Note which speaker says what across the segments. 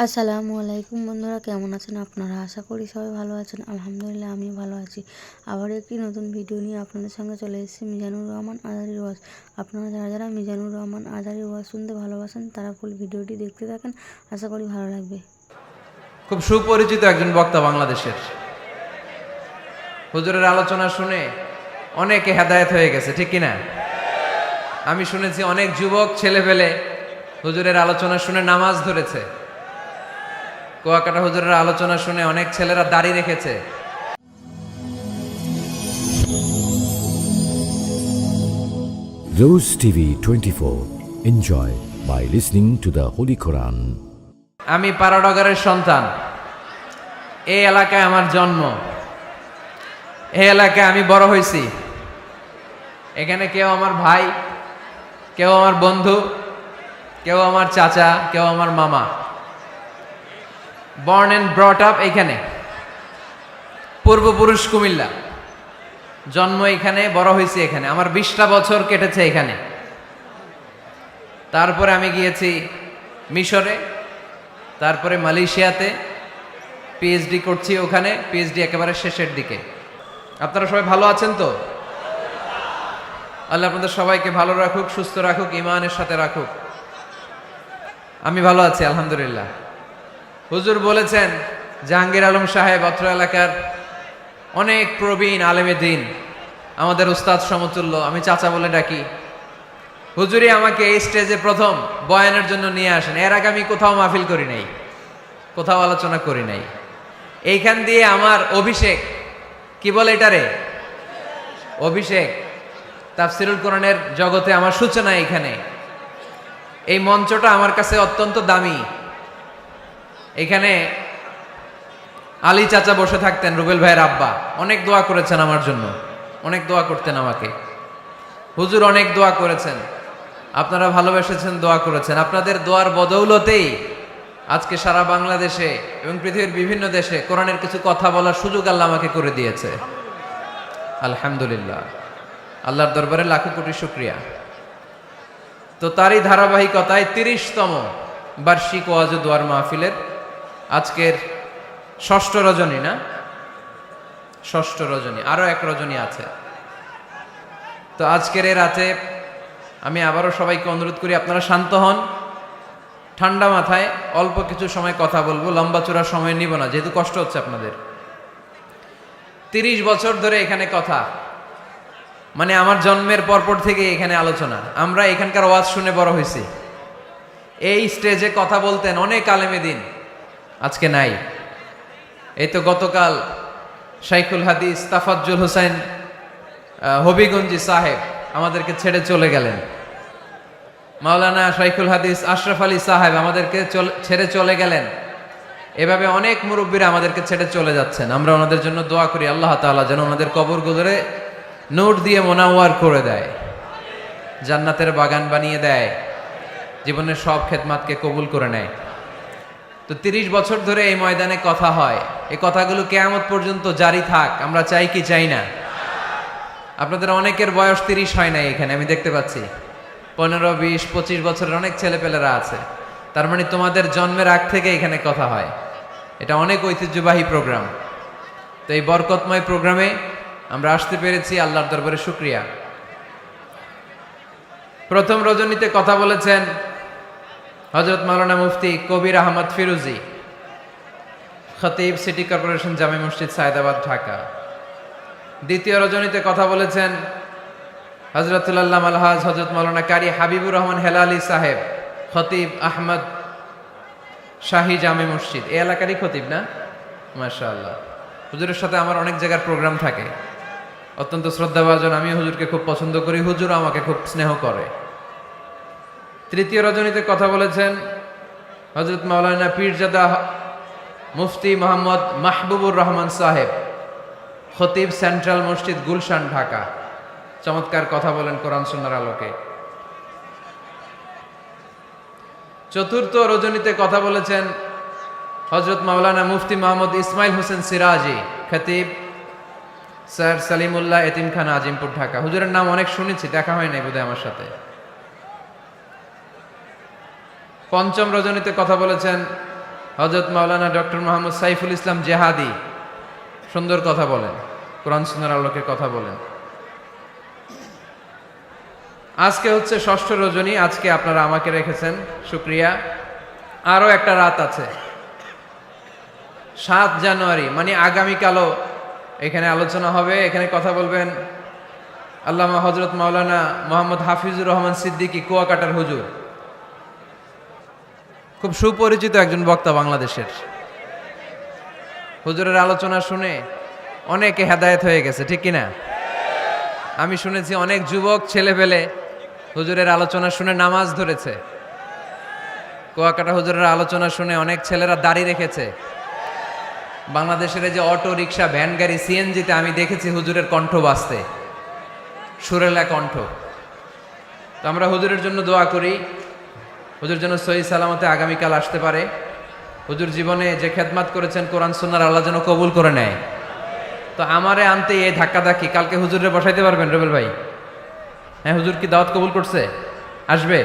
Speaker 1: আসসালামু আলাইকুম বন্ধুরা, কেমন আছেন আপনারা? আশা করি সবাই ভালো আছেন। আলহামদুলিল্লাহ আমি ভালো আছি। আবার একটি নতুন ভিডিও নিয়ে আপনাদের সঙ্গে চলে এসেছি মিজানুর রহমান আজারির ওয়াজ। আপনারা যারা যারা মিজানুর রহমান আজারির ওয়াজ শুনতে ভালোবাসেন তারা ফুল ভিডিওটি দেখতে থাকেন, আশা করি ভালো লাগবে।
Speaker 2: খুব সুপরিচিত একজন বক্তা বাংলাদেশের। হুজুরের আলোচনা শুনে অনেকে হেদায়েত হয়ে গেছে, ঠিক কিনা? আমি শুনেছি অনেক যুবক ছেলে পেলে হুজুরের আলোচনা শুনে নামাজ ধরেছে। কুয়াকাটা হুজুরের আলোচনা শুনে অনেক ছেলেরা দাড়ি রেখেছে।
Speaker 3: Rose TV 24. Enjoy by listening to the Holy Quran.
Speaker 2: আমি পাড়াডগারের সন্তান। এই এলাকায় আমার জন্ম, এই এলাকায় আমি বড় হয়েছি। এখানে কেউ আমার ভাই, কেউ আমার বন্ধু, কেউ আমার চাচা, কেউ আমার মামা। বর্ন অ্যান্ড ব্রট আপ এখানে। পূর্বপুরুষ কুমিল্লা, জন্ম এখানে, বড় হয়েছি এখানে। আমার 20টা বছর কেটেছে এখানে। তারপরে আমি গিয়েছি মিশরে, তারপরে মালয়েশিয়াতে পিএইচডি করছি ওখানে, পিএইচডি একেবারে শেষের দিকে। আপনারা সবাই ভালো আছেন তো? আল্লাহ আপনাদের সবাইকে ভালো রাখুক, সুস্থ রাখুক, ঈমানের সাথে রাখুক। আমি ভালো আছি আলহামদুলিল্লাহ। হুজুর বলেছেন, জাহাঙ্গীর আলম সাহেব অত্র এলাকার অনেক প্রবীণ আলেমে দিন, আমাদের উস্তাদ সমতুল্য, আমি চাচা বলে ডাকি। হুজুরই আমাকে এই স্টেজে প্রথম বয়ানের জন্য নিয়ে আসেন। এর আগে আমি কোথাও মাহফিল করি নাই, কোথাও আলোচনা করি নাই। এইখান দিয়ে আমার অভিষেক, কি বলে এটারে, অভিষেক। তাফসিরুল কোরআনের জগতে আমার সূচনা এখানে। এই মঞ্চটা আমার কাছে অত্যন্ত দামি। এখানে আলী চাচা বসে থাকতেন, রুবেল ভাইয়ের আব্বা, অনেক দোয়া করেছেন আমার জন্য, অনেক দোয়া করতেন আমাকে। হুজুর অনেক দোয়া করেছেন, আপনারা ভালোবেসেছেন, দোয়া করেছেন। আপনাদের দোয়ার বদৌলতেই আজকে সারা বাংলাদেশে এবং পৃথিবীর বিভিন্ন দেশে কোরআনের কিছু কথা বলার সুযোগ আল্লাহ আমাকে করে দিয়েছে। আলহামদুলিল্লাহ, আল্লাহর দরবারে লাখো কোটি শুকরিয়া। তো তারই ধারাবাহিকতায় 30তম বার্ষিক ওয়াজ ও দোয়ার মাহফিলের আজকের ষষ্ঠ রজনী, না ষষ্ঠ রজনী, আরো এক রজনী আছে। তো আজকের এই রাতে আমি আবারও সবাইকে অনুরোধ করি, আপনারা শান্ত হন, ঠান্ডা মাথায় অল্প কিছু সময় কথা বলবো, লম্বা চূড়া সময় নিব না, যেহেতু কষ্ট হচ্ছে আপনাদের। 30 বছর ধরে এখানে কথা, মানে আমার জন্মের পরপর থেকে এখানে আলোচনা। আমরা এখানকার ওয়াজ শুনে বড় হয়েছি। এই স্টেজে কথা বলতেন অনেক আলেমে দিন, আজকে নাই। এই তো গতকাল শাইখুল হাদিস তাফাজ্জুল হোসেন হবিগঞ্জি সাহেব আমাদেরকে ছেড়ে চলে গেলেন। মাওলানা শাইখুল হাদিস আশরাফ আলী সাহেব আমাদেরকে ছেড়ে চলে গেলেন। এভাবে অনেক মুরব্বীরা আমাদেরকে ছেড়ে চলে যাচ্ছেন। আমরা ওনাদের জন্য দোয়া করি, আল্লাহ তাআলা যেন ওনাদের কবরগুলোরে নূর দিয়ে মোনাওয়ার করে দেয়, জান্নাতের বাগান বানিয়ে দেয়, জীবনের সব খেদমাতকে কবুল করে নেয়। তো 30 বছর ধরে এই ময়দানে কথা হয়, এই কথাগুলো কিয়ামত পর্যন্ত জারি থাক, আমরা চাই কি চাই না? আপনাদের অনেকের বয়স 30 হয় নাই এখানে, আমি দেখতে পাচ্ছি 15, 20, 25 বছরের অনেক ছেলেপেলেরা আছে। তার মানে তোমাদের জন্মের আগ থেকে এখানে কথা হয়। এটা অনেক ঐতিহ্যবাহী প্রোগ্রাম। তো এই বরকতময় প্রোগ্রামে আমরা আসতে পেরেছি, আল্লাহর দরবারে শুকরিয়া। প্রথম রজনীতে কথা বলেছেন হযরত মাওলানা মুফতি কবির আহমদ ফিরোজী, খতিব, সিটি কর্পোরেশন জামে মসজিদ, সায়েদাবাদ, ঢাকা। দ্বিতীয় রজনীতে কথা বলেছেন হযরতুল আল্লামা আলহাজ হযরত মাওলানা কারি হাবিবুর রহমান হেলালি সাহেব, খতিব আহমদ শাহী জামে মসজিদ। এই এলাকারই খতিব, না? মাশাআল্লাহ। হুজুরের সাথে আমার অনেক জায়গার প্রোগ্রাম থাকে, অত্যন্ত শ্রদ্ধাভাজন। আমি হুজুরকে খুব পছন্দ করি, হুজুর আমাকে খুব স্নেহ করে। তৃতীয় রজনীতে কথা বলেছেন হযরত মাওলানা পীরজাদা মুফতি মোহাম্মদ মাহবুবুর রহমান সাহেব, খতিব, সেন্ট্রাল মসজিদ, গুলশান, ঢাকা। চমৎকার কথা বলেন কোরআন সুন্নাহর আলোকে। চতুর্থ রজনীতে কথা বলেছেন হযরত মাওলানা মুফতি মোহাম্মদ ইসমাইল হোসেন সিরাজি, খতিব, স্যার সালিমুল্লাহ এতিমখানা, আজিমপুর, ঢাকা। হুজুরের নাম অনেক শুনেছি, দেখা হয় নাই বোধহয় আমার সাথে। পঞ্চম রজনীতে কথা বলেছেন হযরত মাওলানা ডক্টর মোহাম্মদ সাইফুল ইসলাম জেহাদি সুন্দর কথা বলেন, কোরআন সুন্নাহর আলোকে কথা বলেন। আজকে হচ্ছে ষষ্ঠ রজনী, আজকে আপনারা আমাকে রেখেছেন, শুকরিয়া। আরো একটা রাত আছে, 7 জানুয়ারি মানে আগামীকালও এখানে আলোচনা হবে। এখানে কথা বলবেন আল্লামা হযরত মাওলানা মোহাম্মদ হাফিজুর রহমান সিদ্দিকী কুয়াকাটার হুজুর, খুব সুপরিচিত একজন বক্তা বাংলাদেশের। হুজুরের আলোচনা শুনে অনেকে হেদায়েত হয়ে গেছে, ঠিক কিনা? আমি শুনেছি অনেক যুবক ছেলেপেলে হুজুরের আলোচনা শুনে নামাজ ধরেছে। কুয়াকাটা হুজুরের আলোচনা শুনে অনেক ছেলেরা দাড়ি রেখেছে। বাংলাদেশের এই যে অটো রিক্সা ভ্যান গাড়ি সিএনজিতে আমি দেখেছি হুজুরের কণ্ঠ বাজতে, সুরেলা কণ্ঠ। তো আমরা হুজুরের জন্য দোয়া করি, হুজুর যেন সহি সালামতে আগামীকাল আসতে পারে। হুজুর জীবনে যে খেদমাত করেছেন কোরআন সুন্নাহর আল্লাহ যেন কবুল করে নেয়। তো আমারে আনতে এই ধাক্কাধাক্কি, কালকে হুজুরে বসাইতে পারবেন রুবেল ভাই? হ্যাঁ, হুজুর কি দাওয়াত কবুল করছে? আসবে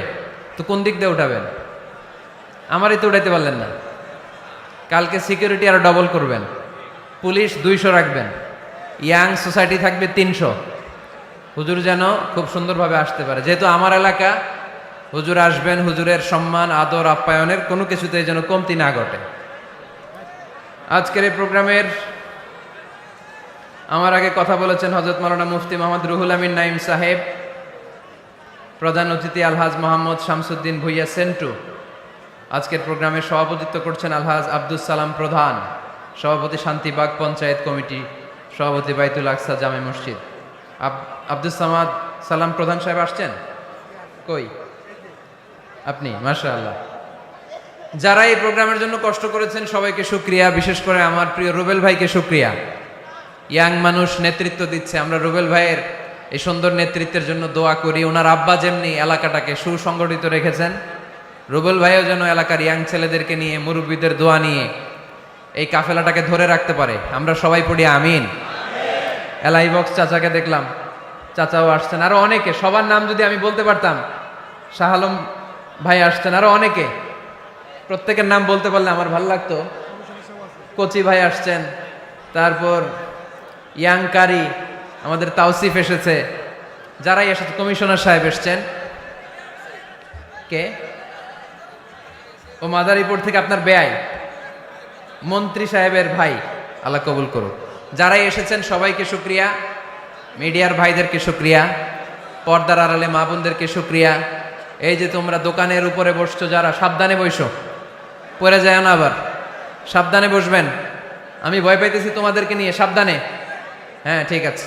Speaker 2: তো কোন দিক দিয়ে উঠাবেন? আমারই তো উঠাইতে পারলেন না। কালকে সিকিউরিটি আরো ডবল করবেন, পুলিশ 200 রাখবেন, ইয়াং সোসাইটি থাকবে 300। হুজুর যেন খুব সুন্দরভাবে আসতে পারে, যেহেতু আমার এলাকা। হুজুর আসবেন, হুজুরের সম্মান আদর আপ্যায়নের কোনো কিছুতে যেন কমতি না ঘটে। আজকের এই প্রোগ্রামের আমার আগে কথা বলেছেন হযরত মাওলানা মুফতি মোহাম্মদ রুহুল আমিন নাইম সাহেব, প্রধান অতিথি আলহাজ মোহাম্মদ শামসুদ্দিন ভুইয়া সেন্টু। আজকের প্রোগ্রামে সভাপতিত্ব করছেন আলহাজ আব্দুস সালাম প্রধান, সভাপতি শান্তিবাগ পঞ্চায়েত কমিটি, সভাপতি বাইতুল আকসা জামে মসজিদ। আব্দুস সালাম প্রধান সাহেব আসছেন? কই আপনি? মাশাআল্লাহ। যারা এই প্রোগ্রামের জন্য কষ্ট করেছেন সবাইকে শুকরিয়া, বিশেষ করে আমার প্রিয় রুবেল ভাইকে শুকরিয়া। ইয়াং মানুষ নেতৃত্ব দিচ্ছে, আমরা রুবেল ভাইয়ের এই সুন্দর নেতৃত্বের জন্য দোয়া করি। ওনার আব্বা যেমনি এলাকাটাকে সুসংগঠিত রেখেছেন, রুবেল ভাইও যেন এলাকার ইয়াং ছেলেদেরকে নিয়ে, মুরব্বীদের দোয়া নিয়ে এই কাফেলাটাকে ধরে রাখতে পারে। আমরা সবাই পড়ি আমিন। এলাই বক্স চাচাকে দেখলাম, চাচাও আসছেন, আরো অনেকে। সবার নাম যদি আমি বলতে পারতাম, শাহ আলম ভাই আসছেন, আরো অনেকে। প্রত্যেকের নাম বলতে পারলে আমার ভালো লাগতো। কচি ভাই আসছেন, তারপর ইয়াং কারি আমাদের তাওসিফ এসেছে, যারাই এসেছে, কমিশনার সাহেব এসছেন। কে? ও মাদারীপুর থেকে আপনার বেয়াই, মন্ত্রী সাহেবের ভাই, আল্লাহ কবুল করুক। যারাই এসেছেন সবাইকে শুকরিয়া, মিডিয়ার ভাইদেরকে শুকরিয়া, পর্দার আড়ালে মা বোনদেরকে শুকরিয়া। এই যে তোমরা দোকানের উপরে বসছো, যারা সাবধানে বসো, পড়ে যায় না আবার, সাবধানে বসবেন। আমি ভয় পাইতেছি তোমাদেরকে নিয়ে, সাবধানে। হ্যাঁ, ঠিক আছে,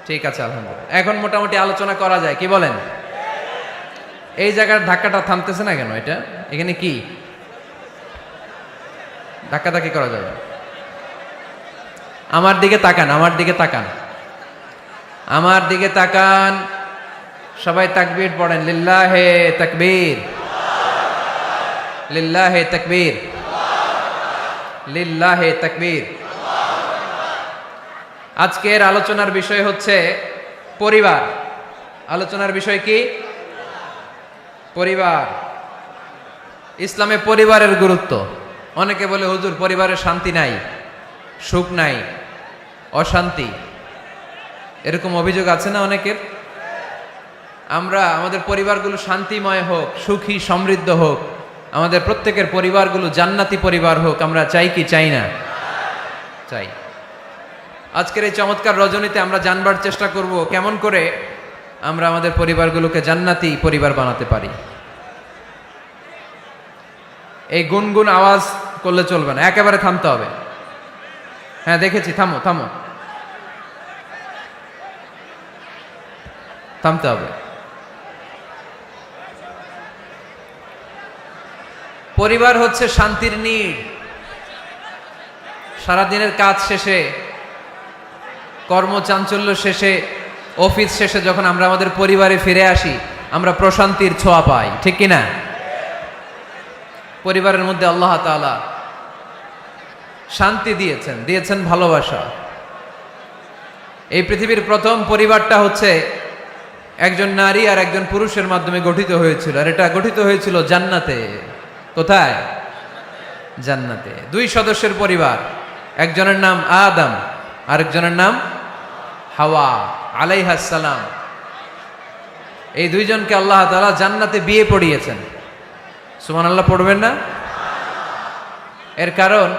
Speaker 2: ঠিক আছে, আলহামদুলিল্লাহ। এখন মোটামুটি আলোচনা করা যায়, কি বলেন? এই জায়গার ধাক্কাটা থামতেছে না কেন? এটা এখানে কি ধাক্কাধাক্কি করা যাবে? আমার দিকে তাকান, আমার দিকে তাকান, আমার দিকে তাকান। সবাই তাকবীর পড়েন, লিল্লাহে তাকবীর, লিল্লাহে তাকবীর, লিল্লাহে তাকবীর। আজকের আলোচনার বিষয় হচ্ছে পরিবার। আলোচনার বিষয় কি? পরিবার। ইসলামে পরিবারের গুরুত্ব। অনেকে বলে হুজুর পরিবারে শান্তি নাই, সুখ নাই, অশান্তি, এরকম অভিযোগ আছে না অনেকের? আমরা আমাদের পরিবারগুলো শান্তিময় হোক, সুখী সমৃদ্ধ হোক, আমাদের প্রত্যেকের পরিবারগুলো জান্নাতি পরিবার হোক, আমরা চাই কি চাই না? চাই। আজকের এই চমৎকার রজনীতে আমরা জানবার চেষ্টা করব কেমন করে আমরা আমাদের পরিবারগুলোকে জান্নাতি পরিবার বানাতে পারি। এই গুনগুন আওয়াজ করলে চলবে না, একেবারে থামতে হবে। হ্যাঁ, দেখেছি, থামো থামো, থামতে হবে। পরিবার হচ্ছে শান্তির নীড়। সারাদিনের কাজ শেষে, কর্মচাঞ্চল্য শেষে, অফিস শেষে যখন আমরা আমাদের পরিবারে ফিরে আসি, আমরা প্রশান্তির ছোঁয়া পাই, ঠিক কিনা? পরিবারের মধ্যে আল্লাহ তাআলা শান্তি দিয়েছেন, দিয়েছেন ভালোবাসা। এই পৃথিবীর প্রথম পরিবারটা হচ্ছে একজন নারী আর একজন পুরুষের মাধ্যমে গঠিত হয়েছিল, আর এটা গঠিত হয়েছিল জান্নাতে। কোথায়? জান্নাতে। 2 সদস্যের পরিবার, একজনের নাম আদম, আরেকজনের নাম হাওয়া আলাইহাস সালাম। এই দুইজনকে আল্লাহ তাআলা জান্নাতে বিয়ে পড়িয়েছেন। সুবহানাল্লাহ পড়বেন না? এর কারণ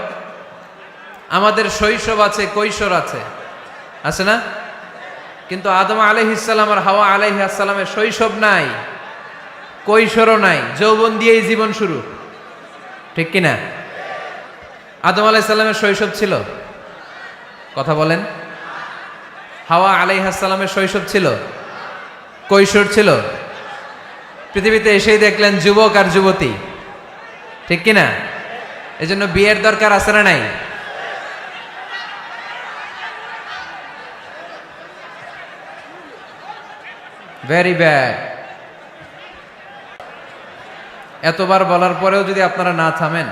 Speaker 2: আমাদের শৈশব আছে, কৈশোর আছে, আছে না? কিন্তু আদম আলাইহিস সালাম আর হাওয়া আলাইহিস সালামের শৈশব নাই, কৈশোরও নাই, যৌবন দিয়েই জীবন শুরু, ঠিক কি না? আদম আলাইহিস সালামের শৈশব ছিল? কথা বলেন। হাওয়া আলাইহিস সালামের শৈশব ছিল? কৈশোর ছিল? পৃথিবীতে এসেই দেখলেন যুবক আর যুবতী, ঠিক কি না? এজন্য বিয়ের দরকার আছে না নাই? Very bad. এতবার বলার পরেও যদি আপনারা না থামেন,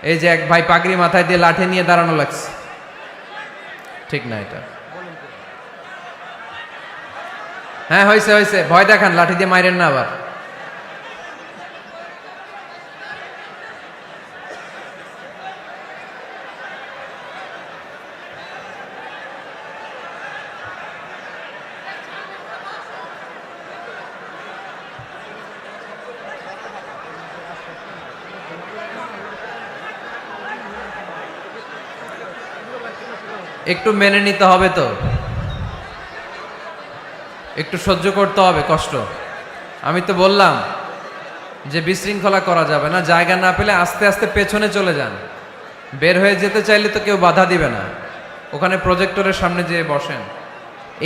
Speaker 2: এই যে এক ভাই পাগড়ি মাথায় দিয়ে লাঠি নিয়ে দাঁড়ানো লাগছে, ঠিক না এটা? হ্যাঁ হয়েছে হয়েছে, ভয় দেখান, লাঠি দিয়ে মাইরেন না আবার। একটু মেনে নিতে হবে তো, একটু সহ্য করতে হবে কষ্ট। আমি তো বললাম যে বিশৃঙ্খলা করা যাবে না, জায়গা না পেলে আস্তে আস্তে পেছনে চলে যান। বের হয়ে যেতে চাইলে তো কেউ বাধা দিবে না, ওখানে প্রজেক্টরের সামনে যেয়ে বসেন,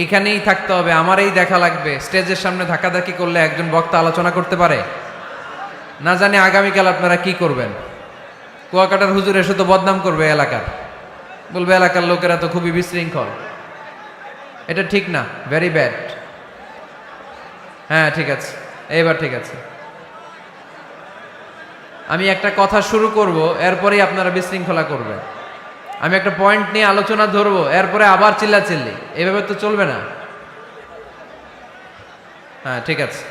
Speaker 2: এইখানেই থাকতে হবে, আমারই দেখা লাগবে। স্টেজের সামনে ধাক্কাধাক্কি করলে একজন বক্তা আলোচনা করতে পারে না? জানি আগামীকাল আপনারা কি করবেন। কুয়াকাটার হুজুর এসে তো বদনাম করবে এলাকার, বলবে এলাকার লোকেরা তো খুবই বিশৃঙ্খল। এটা ঠিক না, ভেরি ব্যাড। হ্যাঁ ঠিক আছে, এইবার ঠিক আছে। আমি একটা কথা শুরু করব, এরপরেই আপনারা বিশৃঙ্খলা করবেন। আমি একটা পয়েন্ট নিয়ে আলোচনা ধরবো, এরপরে আবার চিল্লাচিল্লি, এভাবে তো চলবে না। হ্যাঁ ঠিক আছে।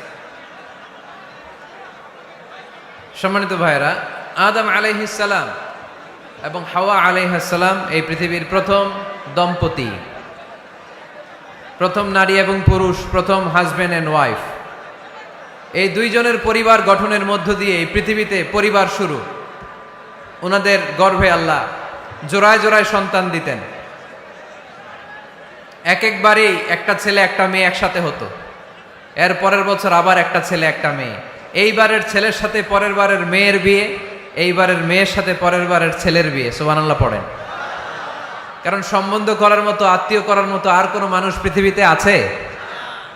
Speaker 2: সম্মানিত ভাইরা, আদম আলাইহিস সালাম এবং হাওয়া আলাইহিস সালাম এই পৃথিবীর প্রথম দম্পতি, প্রথম নারী এবং পুরুষ, প্রথম হাজব্যান্ড এন্ড ওয়াইফ। এই দুইজনের পরিবার গঠনের মধ্য দিয়ে এই পৃথিবীতে পরিবার শুরু। ওনাদের গর্ভে আল্লাহ জোড়ায় জোড়ায় সন্তান দিতেন। এক একবারেই একটা ছেলে একটা মেয়ে একসাথে হতো, এর পরের বছর আবার একটা ছেলে একটা মেয়ে। এইবারের ছেলের সাথে পরের বারের মেয়ের বিয়ে, এইবারের মেয়ের সাথে পরের বারের ছেলের বিয়ে। সুবহানাল্লাহ পড়েন। কারণ সম্বন্ধ করার মতো, আত্মীয় করার মতো আর কোনো মানুষ পৃথিবীতে আছে?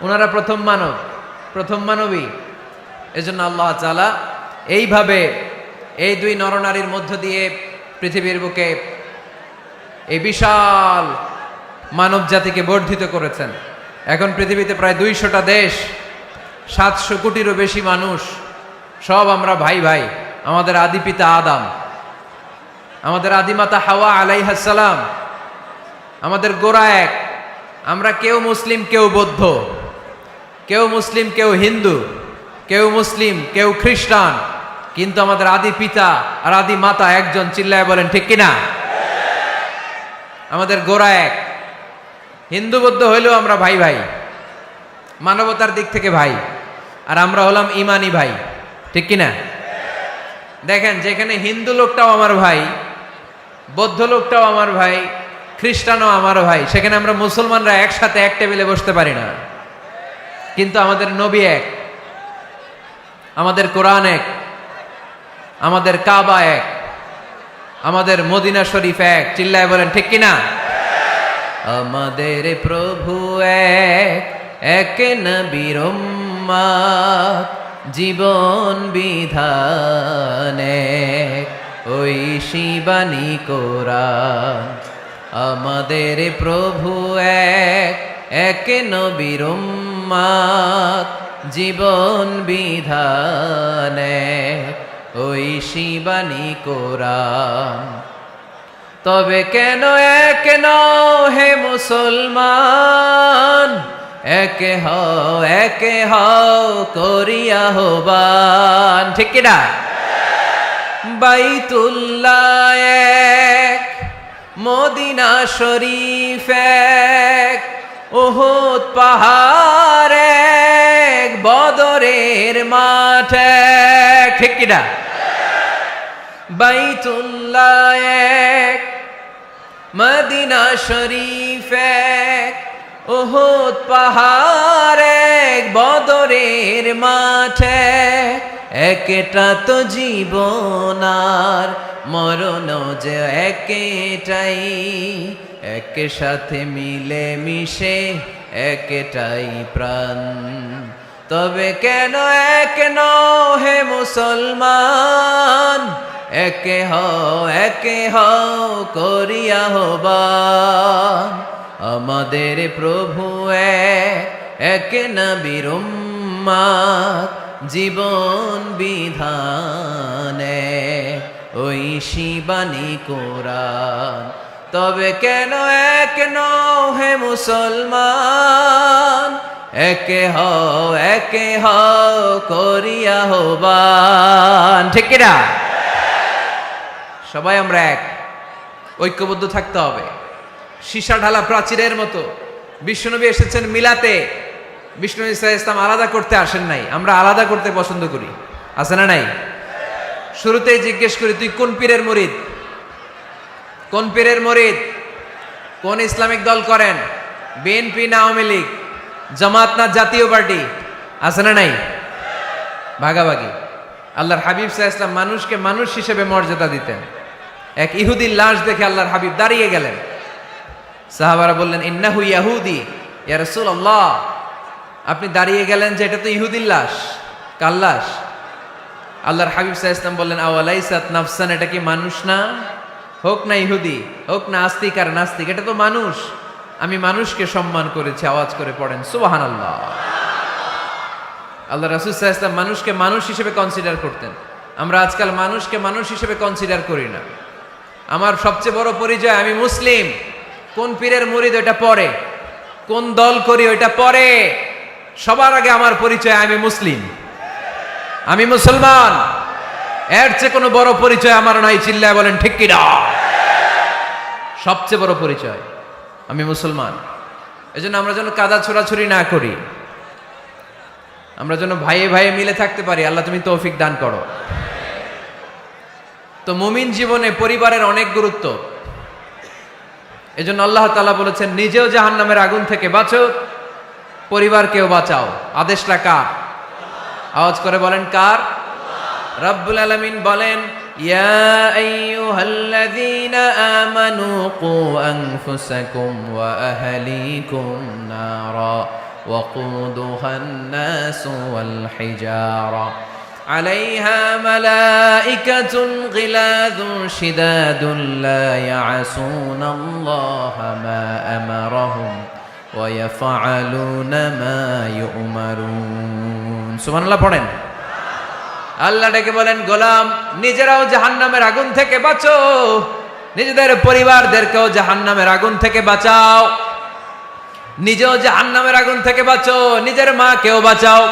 Speaker 2: ওনারা প্রথম মানব, প্রথম মানবী। এজন্য আল্লাহ তাআলা এইভাবে এই দুই নরনারীর মধ্য দিয়ে পৃথিবীর বুকে এই বিশাল মানব জাতিকে বর্ধিত করেছেন। এখন পৃথিবীতে প্রায় 200টা দেশ, 700 কোটিরও বেশি মানুষ, সব আমরা ভাই ভাই। আমাদের আদি পিতা আদম, আমাদের আদিমাতা হাওয়া আলাইহিস সালাম, আমাদের গোড়া এক। আমরা কেউ মুসলিম, কেউ বৌদ্ধ, কেউ মুসলিম, কেউ হিন্দু, কেউ মুসলিম, কেউ খ্রিস্টান, কিন্তু আমাদের আদি পিতা আর আদি মাতা একজন। চিল্লায় বলেন ঠিক কিনা? আমাদের গোড়া এক। হিন্দু বৌদ্ধ হইলেও আমরা ভাই ভাই, মানবতার দিক থেকে ভাই। আর আমরা হলাম ইমানি ভাই, ঠিক কিনা? দেখেন, যেখানে হিন্দু লোকটাও আমার ভাই, বৌদ্ধ লোকটাও আমার ভাই, খ্রিস্টানও আমার ভাই, সেখানে আমরা মুসলমানরা একসাথে এক টেবিলে বসতে পারি না। কিন্তু আমাদের নবী এক, আমাদের কোরআন এক, আমাদের কাবা এক, আমাদের মদিনা শরীফ এক। চিল্লায় বলেন ঠিক কিনা? আমাদের প্রভু এক, এক নবীর উম্মত, জীবন বিধান এক, ওই শিবানী কোরআন। আমাদের প্রভু এক, এক নবীর উম্মত, জীবন বিধান এক, ওই শিবানী কোরআন। তবে কেন এক নও হে মুসলমান, একে হও করিয়া হবান। ঠিক কিনা? বাইতুল্লাহ এক, মদিনা শরীফ এক, উহুদ পাহাড় এক, বদরের মাঠ এক। ঠিক কিনা? বাইতুল্লাহ এক, মদিনা শরীফ এক, উহুদ পাহাড় এক, বদরের মাঠ এক। একটা তো জীবন আর মরণ যে একটাই, একে সাথে মিলে মিশে একটাই প্রাণ। তবে কেন এক নও হে মুসলমান, একে হও করিয়া আহ্বান। আমাদের প্রভু এক নবীর উম্মত, জীবন বিধানে ওই শিবানী কোরআন। তবে কেন এক নও হে মুসলমান, একে হও করিয়া আহ্বান। ঠিক কিনা? সবাই আমরা এক, ঐক্যবদ্ধ থাকতে হবে। সীসা ঢালা প্রাচীরের মতো বিশ্বনবী এসেছেন মিলাতে, বিষ্ণু ঈসা ইসলাম আলাদা করতে আসেন নাই। আমরা আলাদা করতে পছন্দ করি, আছে না নাই? শুরুতেই জিজ্ঞেস করি, তুই কোন পীরের মুরিদ? কোন পীরের মুরিদ? কোন ইসলামিক দল করেন? বিএনপি না আওয়ামী লীগ, জামাত না জাতীয় পার্টি? আছে না নাই? ভাগাভাগি। আল্লাহর হাবিব সাল্লাল্লাহু আলাইহি ওয়াসাল্লাম মানুষকে মানুষ হিসেবে মর্যাদা দিতেন। এক ইহুদির লাশ দেখে আল্লাহর হাবিব দাঁড়িয়ে গেলেন। সাহাবারা বললেন, ইন্নাহু ইয়াহুদি ইয়া রাসূলুল্লাহ। আপনি দাঁড়িয়ে গেলেন যে এটা তো ইহুদির লাশ, কার লাশ? আল্লাহর হাবিব সাল্লাল্লাহু আলাইহি ওয়াসাল্লাম বললেন, আওয়ালাইসাত নাফসান, এটা কি মানুষ না? হোক না ইহুদি, হোক না আস্তিক আর নাস্তিক, এটা তো মানুষ। আমি মানুষকে সম্মান করেছি। আওয়াজ করে পড়েন সুবহানাল্লাহ। আল্লাহ রাসূল সাল্লাল্লাহু আলাইহি ওয়াসাল্লাম মানুষকে মানুষ হিসেবে কনসিডার করতেন। আমরা আজকাল মানুষকে মানুষ হিসেবে কনসিডার করি না। আমার সবচেয়ে বড় পরিচয় আমি মুসলিম। কোন পীরের মুরিদ ওটা পরে, কোন দল করি ওইটা পরে। সবার আগে আমার পরিচয় আমি মুসলিম, আমি মুসলমান। এর চেয়ে কোনো বড় পরিচয় আমার নাই। চিল্লায় বলেন ঠিক কিনা? সবচেয়ে বড় পরিচয় আমি মুসলমান। এজন্য আমরা যেন কাদা ছোড়াছুরি না করি, আমরা যেন ভাইয়ে ভাইয়ে মিলে থাকতে পারি। আল্লাহ তুমি তৌফিক দান করো। তো মুমিন জীবনে পরিবারের অনেক গুরুত্ব। এজন্য আল্লাহ তাআলা বলেছেন, নিজেও জাহান্নামের আগুন থেকে বাঁচো, পরিবারকেও বাঁচাও। আদেশটা কার? আওয়াজ করে বলেন কার? রব্বুল আলামিন বলেন, ইয়া আইয়ুহাল্লাযীনা আমানু কু আনফুসাকুম ওয়া আহলিকুম নারা ওয়াকুদুহান নাসু ওয়াল হিজারা আলাইহা মালাইকাতুন গিলাযুন শিদাদুন লা ইয়াসুনাল্লাহা মা আমারাহুম ওয়া ইয়াফআলুনা মা ইউমারুন। সুবহানাল্লাহ পড়েন। আল্লাহ ডেকে বলেন, গোলাম নিজেরাও জাহান্নামের আগুন থেকে বাঁচো, নিজেদের পরিবারদেরকেও জাহান্নামের আগুন থেকে বাঁচাও। নিজেও জাহান্নামের আগুন থেকে বাঁচো, নিজের মাকেও বাঁচাও,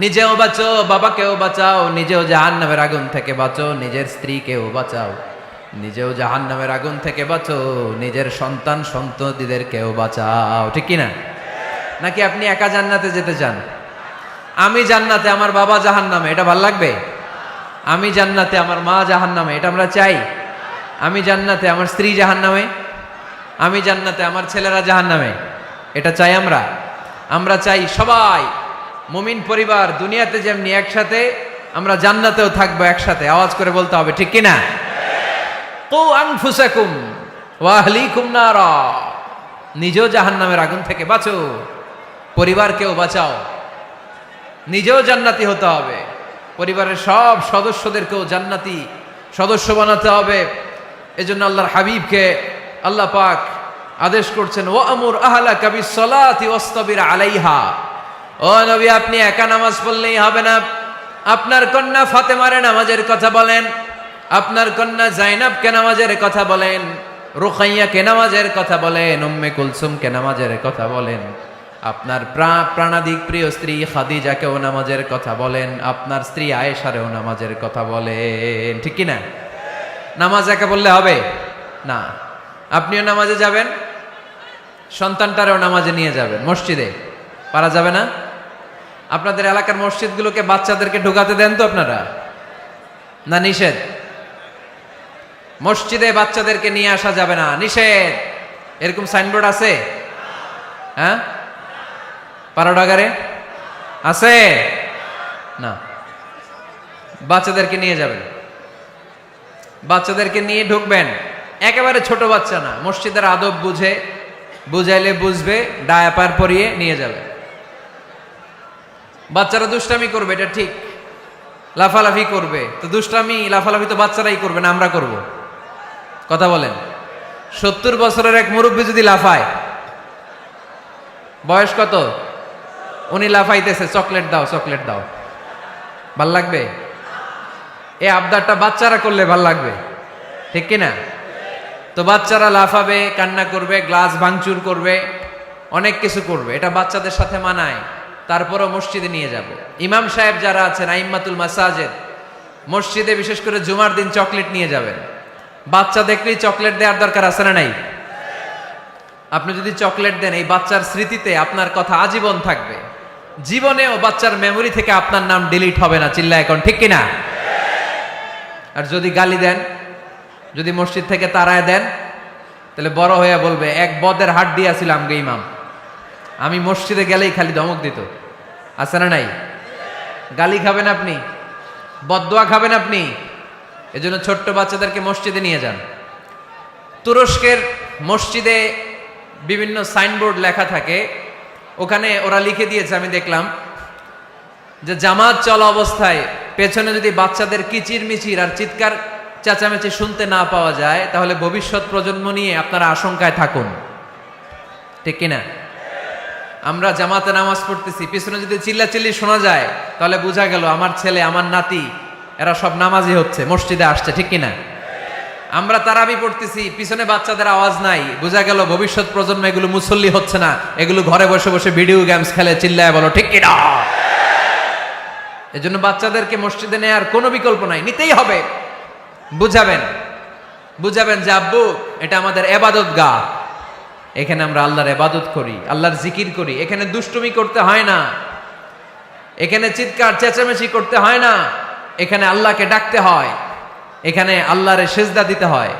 Speaker 2: নিজেও বাঁচো, বাবাকেও বাঁচাও। নিজেও জাহান্নামের আগুন থেকে বাঁচো, নিজের স্ত্রীকেও বাঁচাও। নিজেও জাহান্নামের আগুন থেকে বাঁচো, নিজের সন্তান সন্ততিদেরকেও বাঁচাও। ঠিক কিনা? নাকি আপনি একা জান্নাতে যেতে চান? আমি জান্নাতে, আমার বাবা জাহান্নামে, এটা ভাল লাগবে? আমি জান্নাতে, আমার মা জাহান্নামে, এটা আমরা চাই? আমি জান্নাতে, আমার স্ত্রী জাহান্নামে, আমি জান্নাতে, আমার ছেলেরা জাহান্নামে, এটা চাই আমরা? আমরা চাই সবাই মুমিন পরিবার দুনিয়াতে যেমনি একসাথে, আমরা জান্নাতেও থাকবো একসাথে। আওয়াজ করে বলতে হবে ঠিক কিনা? কু আনফুসাকুম ওয়া আহলিকুম নারা। নিজেও জাহান্নামের আগুন থেকে বাঁচো, পরিবারকেও বাঁচাও। নিজেও জান্নাতি হতে হবে, পরিবারের সব সদস্যদেরকেও জান্নাতি সদস্য বানাতে হবে। এজন্য আল্লাহর হাবিবকে আল্লাহ পাক আদেশ করছেন, ওয়ামুর আহলাকা বিসসালাতি ওয়াসতাবির আলাইহা। ও নবী, আপনি একা নামাজ পড়লেই হবে না। আপনার কন্যা ফাতেমারে নামাজের কথা বলেন, আপনার কন্যা জাইনাবকে নামাজের কথা বলেন, রুকাইয়াকে নামাজের কথা বলেন, উম্মে কুলসুমকে নামাজের কথা বলেন। আপনার প্রাণাধিক প্রিয় স্ত্রী খাদিজাকেও নামাজের কথা বলেন, আপনার স্ত্রী আয়েশারেও নামাজের কথা বলেন, ঠিক কি না? নামাজ একা বললে হবে না। আপনিও নামাজে যাবেন, সন্তানটারেও নামাজে নিয়ে যাবেন, মসজিদে পারা যাবে না? আপনাদের এলাকার মসজিদগুলোকে বাচ্চাদেরকে ঢুকাতে দেন তো আপনারা, না নিষেধ? মসজিদে বাচ্চাদেরকে নিয়ে আসা যাবে না, নিষেধ, এরকম সাইনবোর্ড আছে? হ্যাঁ, পাড়াডাগারে আছে না? বাচ্চাদেরকে নিয়ে যাবেন, বাচ্চাদেরকে নিয়ে ঢুকবেন, একেবারে ছোট বাচ্চা না, মসজিদের আদব বুঝে, বুঝাইলে বুঝবে, ডায়াপার পরিয়ে নিয়ে যাবে। বাচ্চারা দুষ্টামি করবে, এটা ঠিক, লাফালাফি করবে, তো দুষ্টামি লাফালাফি তো বাচ্চারাই করবে না, আমরা করব? কথা বলেন। 70 বছরের এক মুরব্বী যদি লাফায়, বয়স কত, উনি লাফাইতেছে, চকলেট দাও চকলেট দাও, ভাল লাগবে? এই আবদারটা বাচ্চারা করলে ভাল লাগবে, ঠিক কিনা? তো বাচ্চারা লাফাবে, কান্না করবে, গ্লাস ভাঙচুর করবে, অনেক কিছু করবে, এটা বাচ্চাদের সাথে মানায়। তারপরও মসজিদে নিয়ে যাব। ইমাম সাহেব যারা আছেন, আইম্মাতুল মাসাজিদ, মসজিদে বিশেষ করে জুমার দিন চকলেট নিয়ে যাবেন। বাচ্চা দেখলেই চকলেট দেওয়ার দরকার আছে না নাই? আপনি যদি চকলেট দেন, এই বাচ্চার স্মৃতিতে আপনার কথা আজীবন থাকবে, জীবনেও বাচ্চার মেমোরি থেকে আপনার নাম ডিলিট হবে না, চিল্লা এখন, ঠিক কিনা? আর যদি গালি দেন, যদি মসজিদ থেকে তাড়ায় দেন, তাহলে বড় হয়ে বলবে, এক বদের হাট দিয়েছিলাম গে ইমাম, আমি মসজিদে গেলেই খালি ধমক দিত। আছে না নাই? গালি খাবেন আপনি, বদদোয়া খাবেন আপনি। এজন্য ছোট্ট বাচ্চাদেরকে মসজিদে নিয়ে যান। তুরস্কের মসজিদে বিভিন্ন সাইনবোর্ড লেখা থাকে, ওখানে ওরা লিখে দিয়েছে, আমি দেখলাম, যে জামাত চলা অবস্থায় পেছনে যদি বাচ্চাদের কিচির মিচির আর চিৎকার চেঁচামেচি শুনতে না পাওয়া যায়, তাহলে ভবিষ্যৎ প্রজন্ম নিয়ে আপনারা আশঙ্কায় থাকুন, ঠিক কিনা? আমরা জামাতে নামাজ পড়তেছি, পিছনে যদি চিল্লাচিল্লি শোনা যায়, তাহলে বোঝা গেল আমার ছেলে, আমার নাতি, এরা সব নামাজি হচ্ছে, মসজিদে আসছে, ঠিক কিনা? আমরা তারাবি পড়তেছি, পিছনে বাচ্চাদের আওয়াজ নাই, বোঝা গেল ভবিষ্যৎ প্রজন্ম এগুলো মুসল্লি হচ্ছে না, এগুলো ঘরে বসে বসে ভিডিও গেমস খেলে, চিল্লায় বলো, ঠিক কিনা? এজন্য বাচ্চাদেরকে মসজিদে নেওয়ার কোনো বিকল্প নাই, নিতেই হবে। বুঝাবেন, বুঝাবেন যে আব্বু, এটা আমাদের এবাদত গা, এখানে আমরা আল্লাহর এবাদত করি, আল্লাহর জিকির করি, এখানে দুষ্টুমি করতে হয় না, এখানে চিৎকার চেঁচামেচি করতে হয় না, এখানে আল্লাহকে ডাকতে হয়, এখানে আল্লাহরে সেজদা দিতে হয়।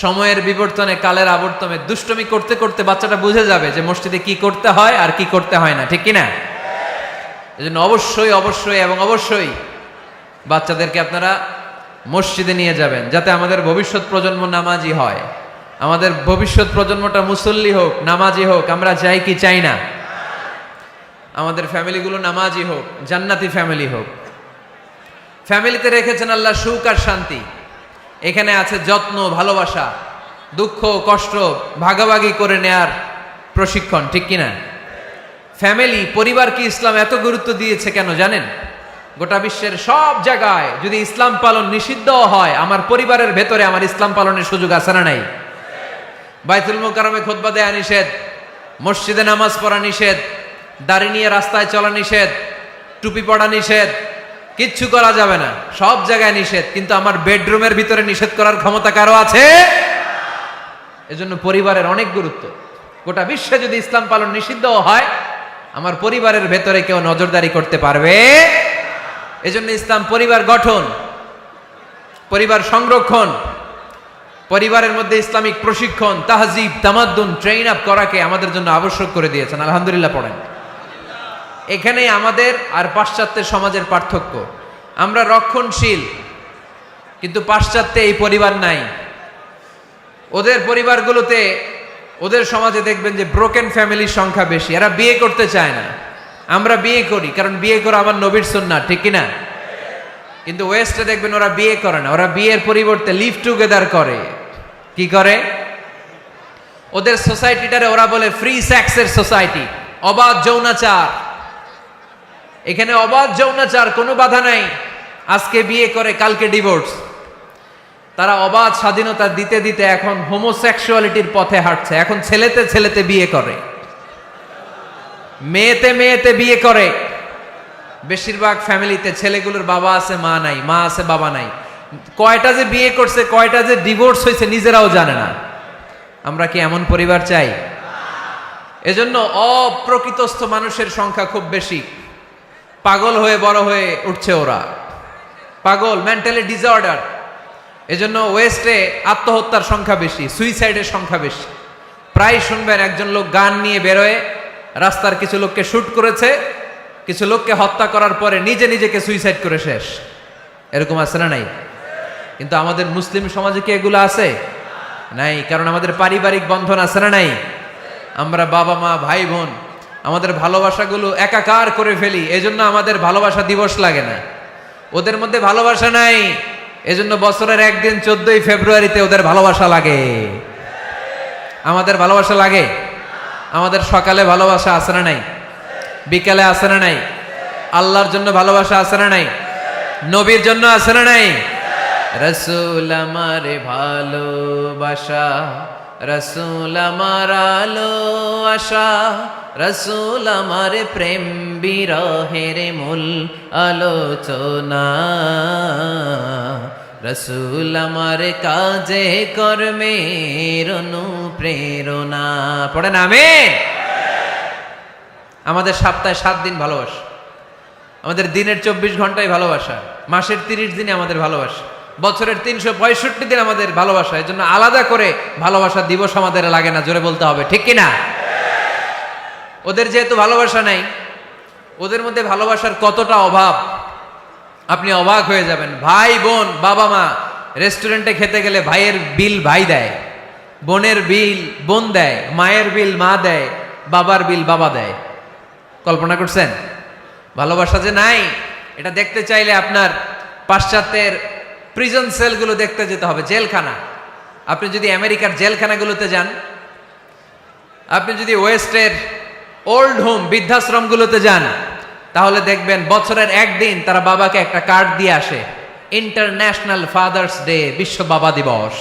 Speaker 2: সময়ের বিবর্তনে, কালের আবর্তনে দুষ্টুমি করতে করতে বাচ্চাটা বুঝে যাবে যে মসজিদে কি করতে হয় আর কি করতে হয় না, ঠিক কিনা? এজন্য অবশ্যই অবশ্যই এবং অবশ্যই বাচ্চাদেরকে আপনারা মসজিদে নিয়ে যাবেন, যাতে আমাদের ভবিষ্যৎ প্রজন্ম নামাজি হয়, আমাদের ভবিষ্যৎ প্রজন্মটা মুসল্লি হোক, নামাজি হোক। আমরা চাই কি চাই না? আমাদের ফ্যামিলিগুলো নামাজি হোক, জান্নাতি ফ্যামিলি হোক। ফ্যামিলিতে রেখেছেন আল্লাহ সুখ আর শান্তি, এখানে আছে যত্ন, ভালোবাসা, দুঃখ কষ্ট ভাগাভাগি করে নেয়ার প্রশিক্ষণ, ঠিক কিনা? ফ্যামিলি, পরিবারকে ইসলাম এত গুরুত্ব দিয়েছে কেন জানেন? গোটা বিশ্বের সব জায়গায় যদি ইসলাম পালন নিষিদ্ধ হয়, আমার পরিবারের ভেতরে আমার ইসলাম পালনের সুযোগ আছে না নাই? বাইতুল মুকাররমে খুতবা দেয়া নিষেধ, মসজিদে নামাজ পড়া নিষেধ, দাড়ি নিয়ে রাস্তায় চলা নিষেধ, টুপি পড়া নিষেধ, কিচ্ছু করা যাবে না, সব জায়গায় নিষেধ। কিন্তু আমার বেডরুমের ভিতরে নিষেধ করার ক্ষমতা কারো আছে? এজন্য পরিবারের অনেক গুরুত্ব। গোটা বিশ্বে যদি ইসলাম পালন নিষিদ্ধ হয়, আমার পরিবারের ভেতরে কেউ নজরদারি করতে পারবে? এজন্য ইসলাম পরিবার গঠন, পরিবার সংরক্ষণ, পরিবারের মধ্যে ইসলামিক প্রশিক্ষণ, তাহজিব, তামাদ্দুন, ট্রেইন আপ করাকে আমাদের জন্য আবশ্যক করে দিয়েছেন। আলহামদুলিল্লাহ পড়েন। এখানে আমাদের আর পাশ্চাত্যের সমাজের পার্থক্য, আমরা রক্ষণশীল, কিন্তু পাশ্চাত্যে এই পরিবার নাই। ওদের পরিবারগুলোতে, ওদের সমাজে দেখবেন যে ব্রোকেন ফ্যামিলির সংখ্যা বেশি, এরা বিয়ে করতে চায় না। আমরা বিয়ে করি, কারণ বিয়ে করা আমার নবীর সুন্নাহ, ঠিক কিনা? কিন্তু ওয়েস্টে দেখবেন ওরা বিয়ে করে না, ওরা বিয়ের পরিবর্তে লিভ টুগেদার করে। কি করে? ওদের সোসাইটিটারে ওরা বলে ফ্রি সেক্সের সোসাইটি, অবাধ যৌনাচার। এখানে অবাধ যৌনাচার, কোনো বাধা নাই। আজকে বিয়ে করে, কালকে ডিভোর্স। তারা অবাধ স্বাধীনতা দিতে দিতে এখন হোমোসেক্সুয়ালিটির পথে হাঁটছে। এখন ছেলেতে ছেলেতে বিয়ে করে। মেয়েতে মেয়েতে বিয়ে করে। বেশিরভাগ ফ্যামিলিতে ছেলেগুলোর বাবা আছে মা নাই, মা আছে বাবা নাই। কয়টা যে বিয়ে করছে, কয়টা যে ডিভোর্স হয়েছে নিজেরাও জানে না। আমরা কি এমন পরিবার চাই? এজন্য অপ্রকৃতস্থ মানুষের সংখ্যা খুব বেশি। পাগল হয়ে বড় হয়ে উঠছে ওরা, পাগল, মেন্টালি ডিসঅর্ডার। এজন্য ওয়েস্টে আত্মহত্যার সংখ্যা বেশি, সুইসাইডের সংখ্যা বেশি। প্রায় শুনবেন একজন লোক গান নিয়ে বেরোয়, রাস্তার কিছু লোককে শুট করেছে, কিছু লোককে হত্যা করার পরে নিজে নিজেকে সুইসাইড করে শেষ। এরকম আছে না নাই? কিন্তু আমাদের মুসলিম সমাজে কি এগুলো আছে? নাই। কারণ আমাদের পারিবারিক বন্ধন আছে না নাই? আমরা বাবা মা ভাই বোন আমাদের ভালোবাসাগুলো একাকার করে ফেলি, এজন্য আমাদের ভালোবাসা দিবস লাগে না। ওদের মধ্যে ভালোবাসা নাই, এজন্য বছরের একদিন 14ই ফেব্রুয়ারিতে ওদের ভালোবাসা লাগে। আমাদের ভালোবাসা লাগে? আমাদের সকালে ভালোবাসা আছে না নাই? বিকালে আছে না নাই? আল্লাহর জন্য ভালোবাসা আছে না নাই? নবীর জন্য আছে না নাই? রাসূল আমারে ভালোবাসা, রাসূল আমার আলো আশা, রাসূল আমার প্রেম বিরহের মূল আলোচনা, রাসূল আমার কাজে কর্মের অনুপ্রেরণা। পড়েন আমিন। আমাদের সপ্তাহে 7 দিন ভালোবাসা, আমাদের দিনের 24 ঘন্টায় ভালোবাসা, মাসের 30 দিনে আমাদের ভালোবাসা, বছরের 365 দিন আমাদের ভালোবাসা। এর জন্য আলাদা করে ভালোবাসা দিবস আমাদের লাগে না, জোরে বলতে হবে, ঠিক কিনা? ওদের যেহেতু ভালোবাসা নাই, ওদের মধ্যে ভালোবাসার কতটা অভাব আপনি অবাক হয়ে যাবেন। ভাই বোন, বাবা মা রেস্টুরেন্টে খেতে গেলে ভাইয়ের বিল ভাই দেয়, বোনের বিল বোন দেয়, মায়ের বিল মা দেয়, বাবার বিল বাবা দেয়। কল্পনা করছেন? ভালোবাসা যে নাই, এটা দেখতে চাইলে আপনার পাশ্চাত্যের প্রিজন সেলগুলো দেখতে যেতে হবে, জেলখানা। আপনি যদি আমেরিকার জেলখানাগুলোতে যান, আপনি যদি ওয়েস্টের ওল্ড হোম বৃদ্ধাশ্রমগুলোতে যান, তাহলে দেখবেন বছরের একদিন তারা বাবাকে একটা কার্ড দিয়ে আসে, ইন্টারন্যাশনাল ফাদার্স ডে, বিশ্ব বাবা দিবস।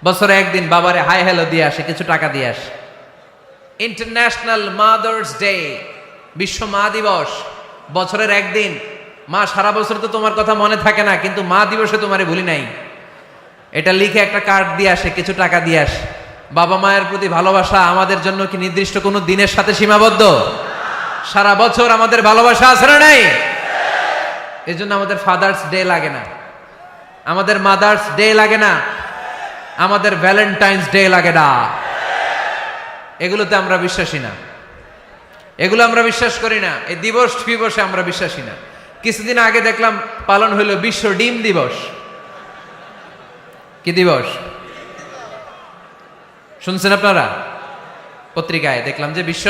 Speaker 2: বছরে একদিন বাবারে হাই হ্যালো দিয়ে আসে, কিছু টাকা দিয়ে আসে। ইন্টারন্যাশনাল মাদার্স ডে, বিশ্ব মা দিবস, বছরের একদিন। মা, সারা বছর তো তোমার কথা মনে থাকে না, কিন্তু মা দিবসে তোমারে ভুলি নাই, এটা লিখে একটা কার্ড দিয়ে আসে, কিছু টাকা দিয়ে আসে। বাবা মায়ের প্রতি ভালোবাসা আমাদের জন্য কি নির্দিষ্ট কোনো দিনের সাথে সীমাবদ্ধ? সারা বছর আমাদের ভালোবাসা আছে না নাই? এই জন্য আমাদের ফাদার্স ডে লাগে না, আমাদের মাদার্স ডে লাগে না, আমাদের ভ্যালেন্টাইন্স ডে লাগে না। এগুলোতে আমরা বিশ্বাসী না, এগুলো আমরা বিশ্বাস করি না। এই দিবস দিবসে আমরা বিশ্বাসী না। কিছুদিন আগে দেখলাম পালন হইল বিশ্ব ডিম দিবস। কি দিবস শুনছেন আপনারা? পত্রিকায় দেখলাম যে বিশ্ব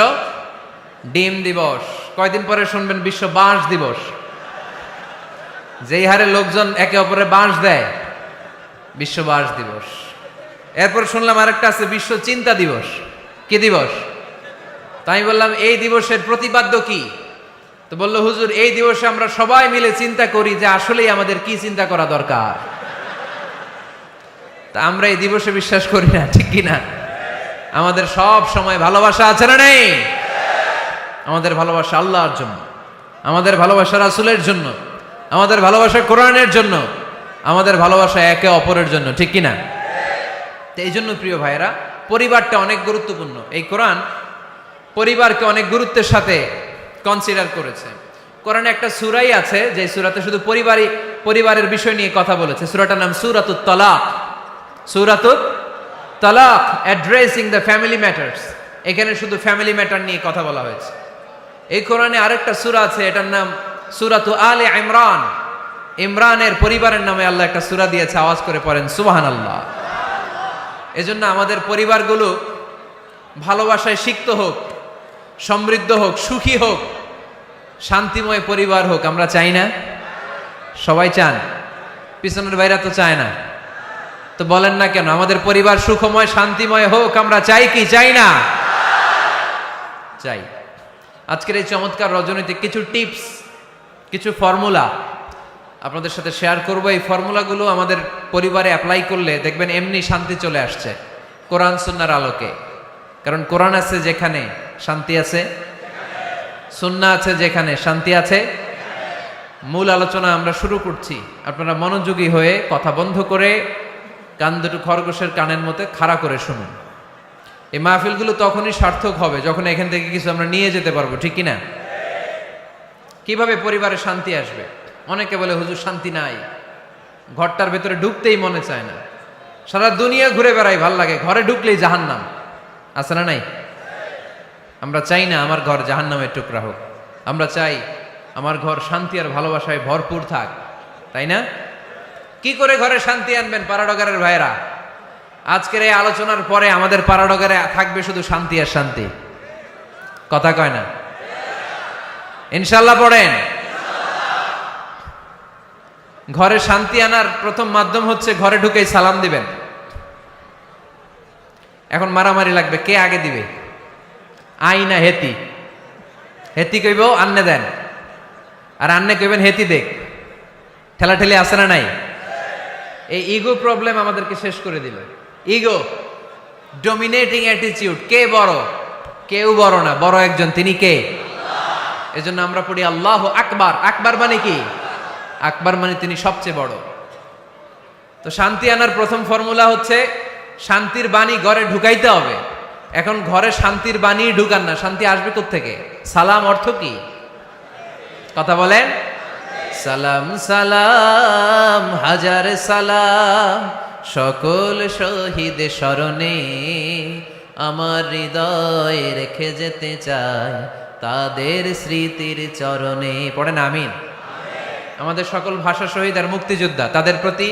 Speaker 2: ডিম দিবস। কয়দিন পরে শুনবেন বিশ্ব বাঁশ দিবস। যেই হারে লোকজন একে অপরে বাঁশ দেয়, বিশ্ব বাঁশ দিবস। এরপর শুনলাম আরেকটা আছে বিশ্ব চিন্তা দিবস। কি দিবস? তাই আমি বললাম এই দিবসের প্রতিপাদ্য কি? তো বললো, হুজুর এই দিবসে আমরা সবাই মিলে চিন্তা করি যে আসলেই আমাদের কি চিন্তা করা দরকার। তা আমরা এই দিবসে বিশ্বাস করি না, ঠিক কিনা? আমাদের সব সময় ভালোবাসা আছে না নেই? আমাদের ভালোবাসা আল্লাহর জন্য, আমাদের ভালোবাসা রাসূলের জন্য, আমাদের ভালোবাসা কোরআনের জন্য, আমাদের ভালোবাসা একে অপরের জন্য, ঠিক কিনা? তো এই জন্য প্রিয় ভাইয়েরা, পরিবারটা অনেক গুরুত্বপূর্ণ। এই কোরআন পরিবারকে অনেক গুরুত্বের সাথে কনসিডার করেছে। কোরআনে একটা সূরাই আছে যে সূরাতে শুধু পরিবারের বিষয় নিয়ে কথা বলেছে। সূরাটার নাম সূরাতুত তালাক। সূরাতুত তালাক, অ্যাড্রেসিং দ্য ফ্যামিলি ম্যাটার্স। এখানে শুধু ফ্যামিলি ম্যাটার নিয়ে কথা বলা হয়েছে। এই কোরআনে আরেকটা সূরা আছে, এটার নাম সূরাতু আলে ইমরান। ইমরানের পরিবারের নামে আল্লাহ একটা সূরা দিয়েছে। আওয়াজ করে পড়েন সুবহানাল্লাহ। এজন্য আমাদের পরিবারগুলো ভালোবাসায় সিক্ত হোক, সমৃদ্ধ হোক, সুখী হোক, শান্তিময় পরিবার হোক। আমরা চাই না? সবাই চান? পিছনের ভাইরা তো চায় না। তো বলেন না কেন? আমাদের পরিবার সুখময় শান্তিময় হোক, আমরা চাই কি চাই না? চাই। আজকের এই চমৎকার রজনীতে কিছু টিপস, কিছু ফর্মুলা আপনাদের সাথে শেয়ার করব। এই ফর্মুলাগুলো আমাদের পরিবারে অ্যাপ্লাই করলে দেখবেন এমনি শান্তি চলে আসছে কোরআন সুন্নাহর আলোকে। কারণ কোরআন আছে যেখানে শান্তি আছে, সুন্নাহ আছে যেখানে শান্তি আছে। মূল আলোচনা আমরা শুরু করছি, আপনারা মনোযোগী হয়ে কথা বন্ধ করে কান দুটো খরগোশের কানের মধ্যে খাড়া করে শুনুন। এই মাহফিলগুলো তখনই সার্থক হবে যখন এখান থেকে কিছু আমরা নিয়ে যেতে পারবো, ঠিক কিনা? কিভাবে পরিবারে শান্তি আসবে? অনেকে বলে হুজুর শান্তি নাই, ঘরটার ভেতরে ঢুকতেই মনে চায় না, সারা দুনিয়া ঘুরে বেড়াই, ভাল লাগে, ঘরে ঢুকলেই জাহান্নাম। আছে না নাই? আমরা চাই না আমার ঘর জাহান্নামের টুকরা হোক, আমরা চাই আমার ঘর শান্তি আর ভালোবাসায় ভরপুর থাক, তাই না? কি করে ঘরে শান্তি আনবেন পাড়াডগারের ভাইরা? আজকের এই আলোচনার পরে আমাদের পাড়াডগারে থাকবে শুধু শান্তি আর শান্তি, কথা কয় না? ইনশাল্লাহ পড়েন। ঘরে শান্তি আনার প্রথম মাধ্যম হচ্ছে ঘরে ঢুকেই সালাম দিবেন। এখন মারামারি লাগবে, কে আগে দিবে? আই না হেতি? হেতি কইব আন্নে দেন, আর আন্নে কইবেন হেতি দেখ। ঠেলাঠেলি আছে না নাই? এই ইগো প্রবলেম আমাদেরকে শেষ করে দিল। Ego, dominating attitude. কে বড়? কেউ বড় না, বড় একজন, তিনি কে? এজন্য আমরা পড়ি আল্লাহু আকবার। আকবার মানে কি? আকবার মানে তিনি সবচেয়ে বড়। তো শান্তি আনার প্রথম ফর্মুলা হচ্ছে শান্তির বাণী ঘরে ঢুকাইতে হবে। এখন ঘরে শান্তির বাণী ঢুকান না, শান্তি আসবে কোত্থেকে? সালাম অর্থ কি? কথা বলেন। সালাম সালাম হাজার সালাম সকল শহীদ স্মরণে, আমার হৃদয়ে রেখে যেতে চাই তাদের স্মৃতির চরণে। পড়েন আমিন। আমাদের সকল ভাষা শহীদ আর মুক্তিযোদ্ধা, তাদের প্রতি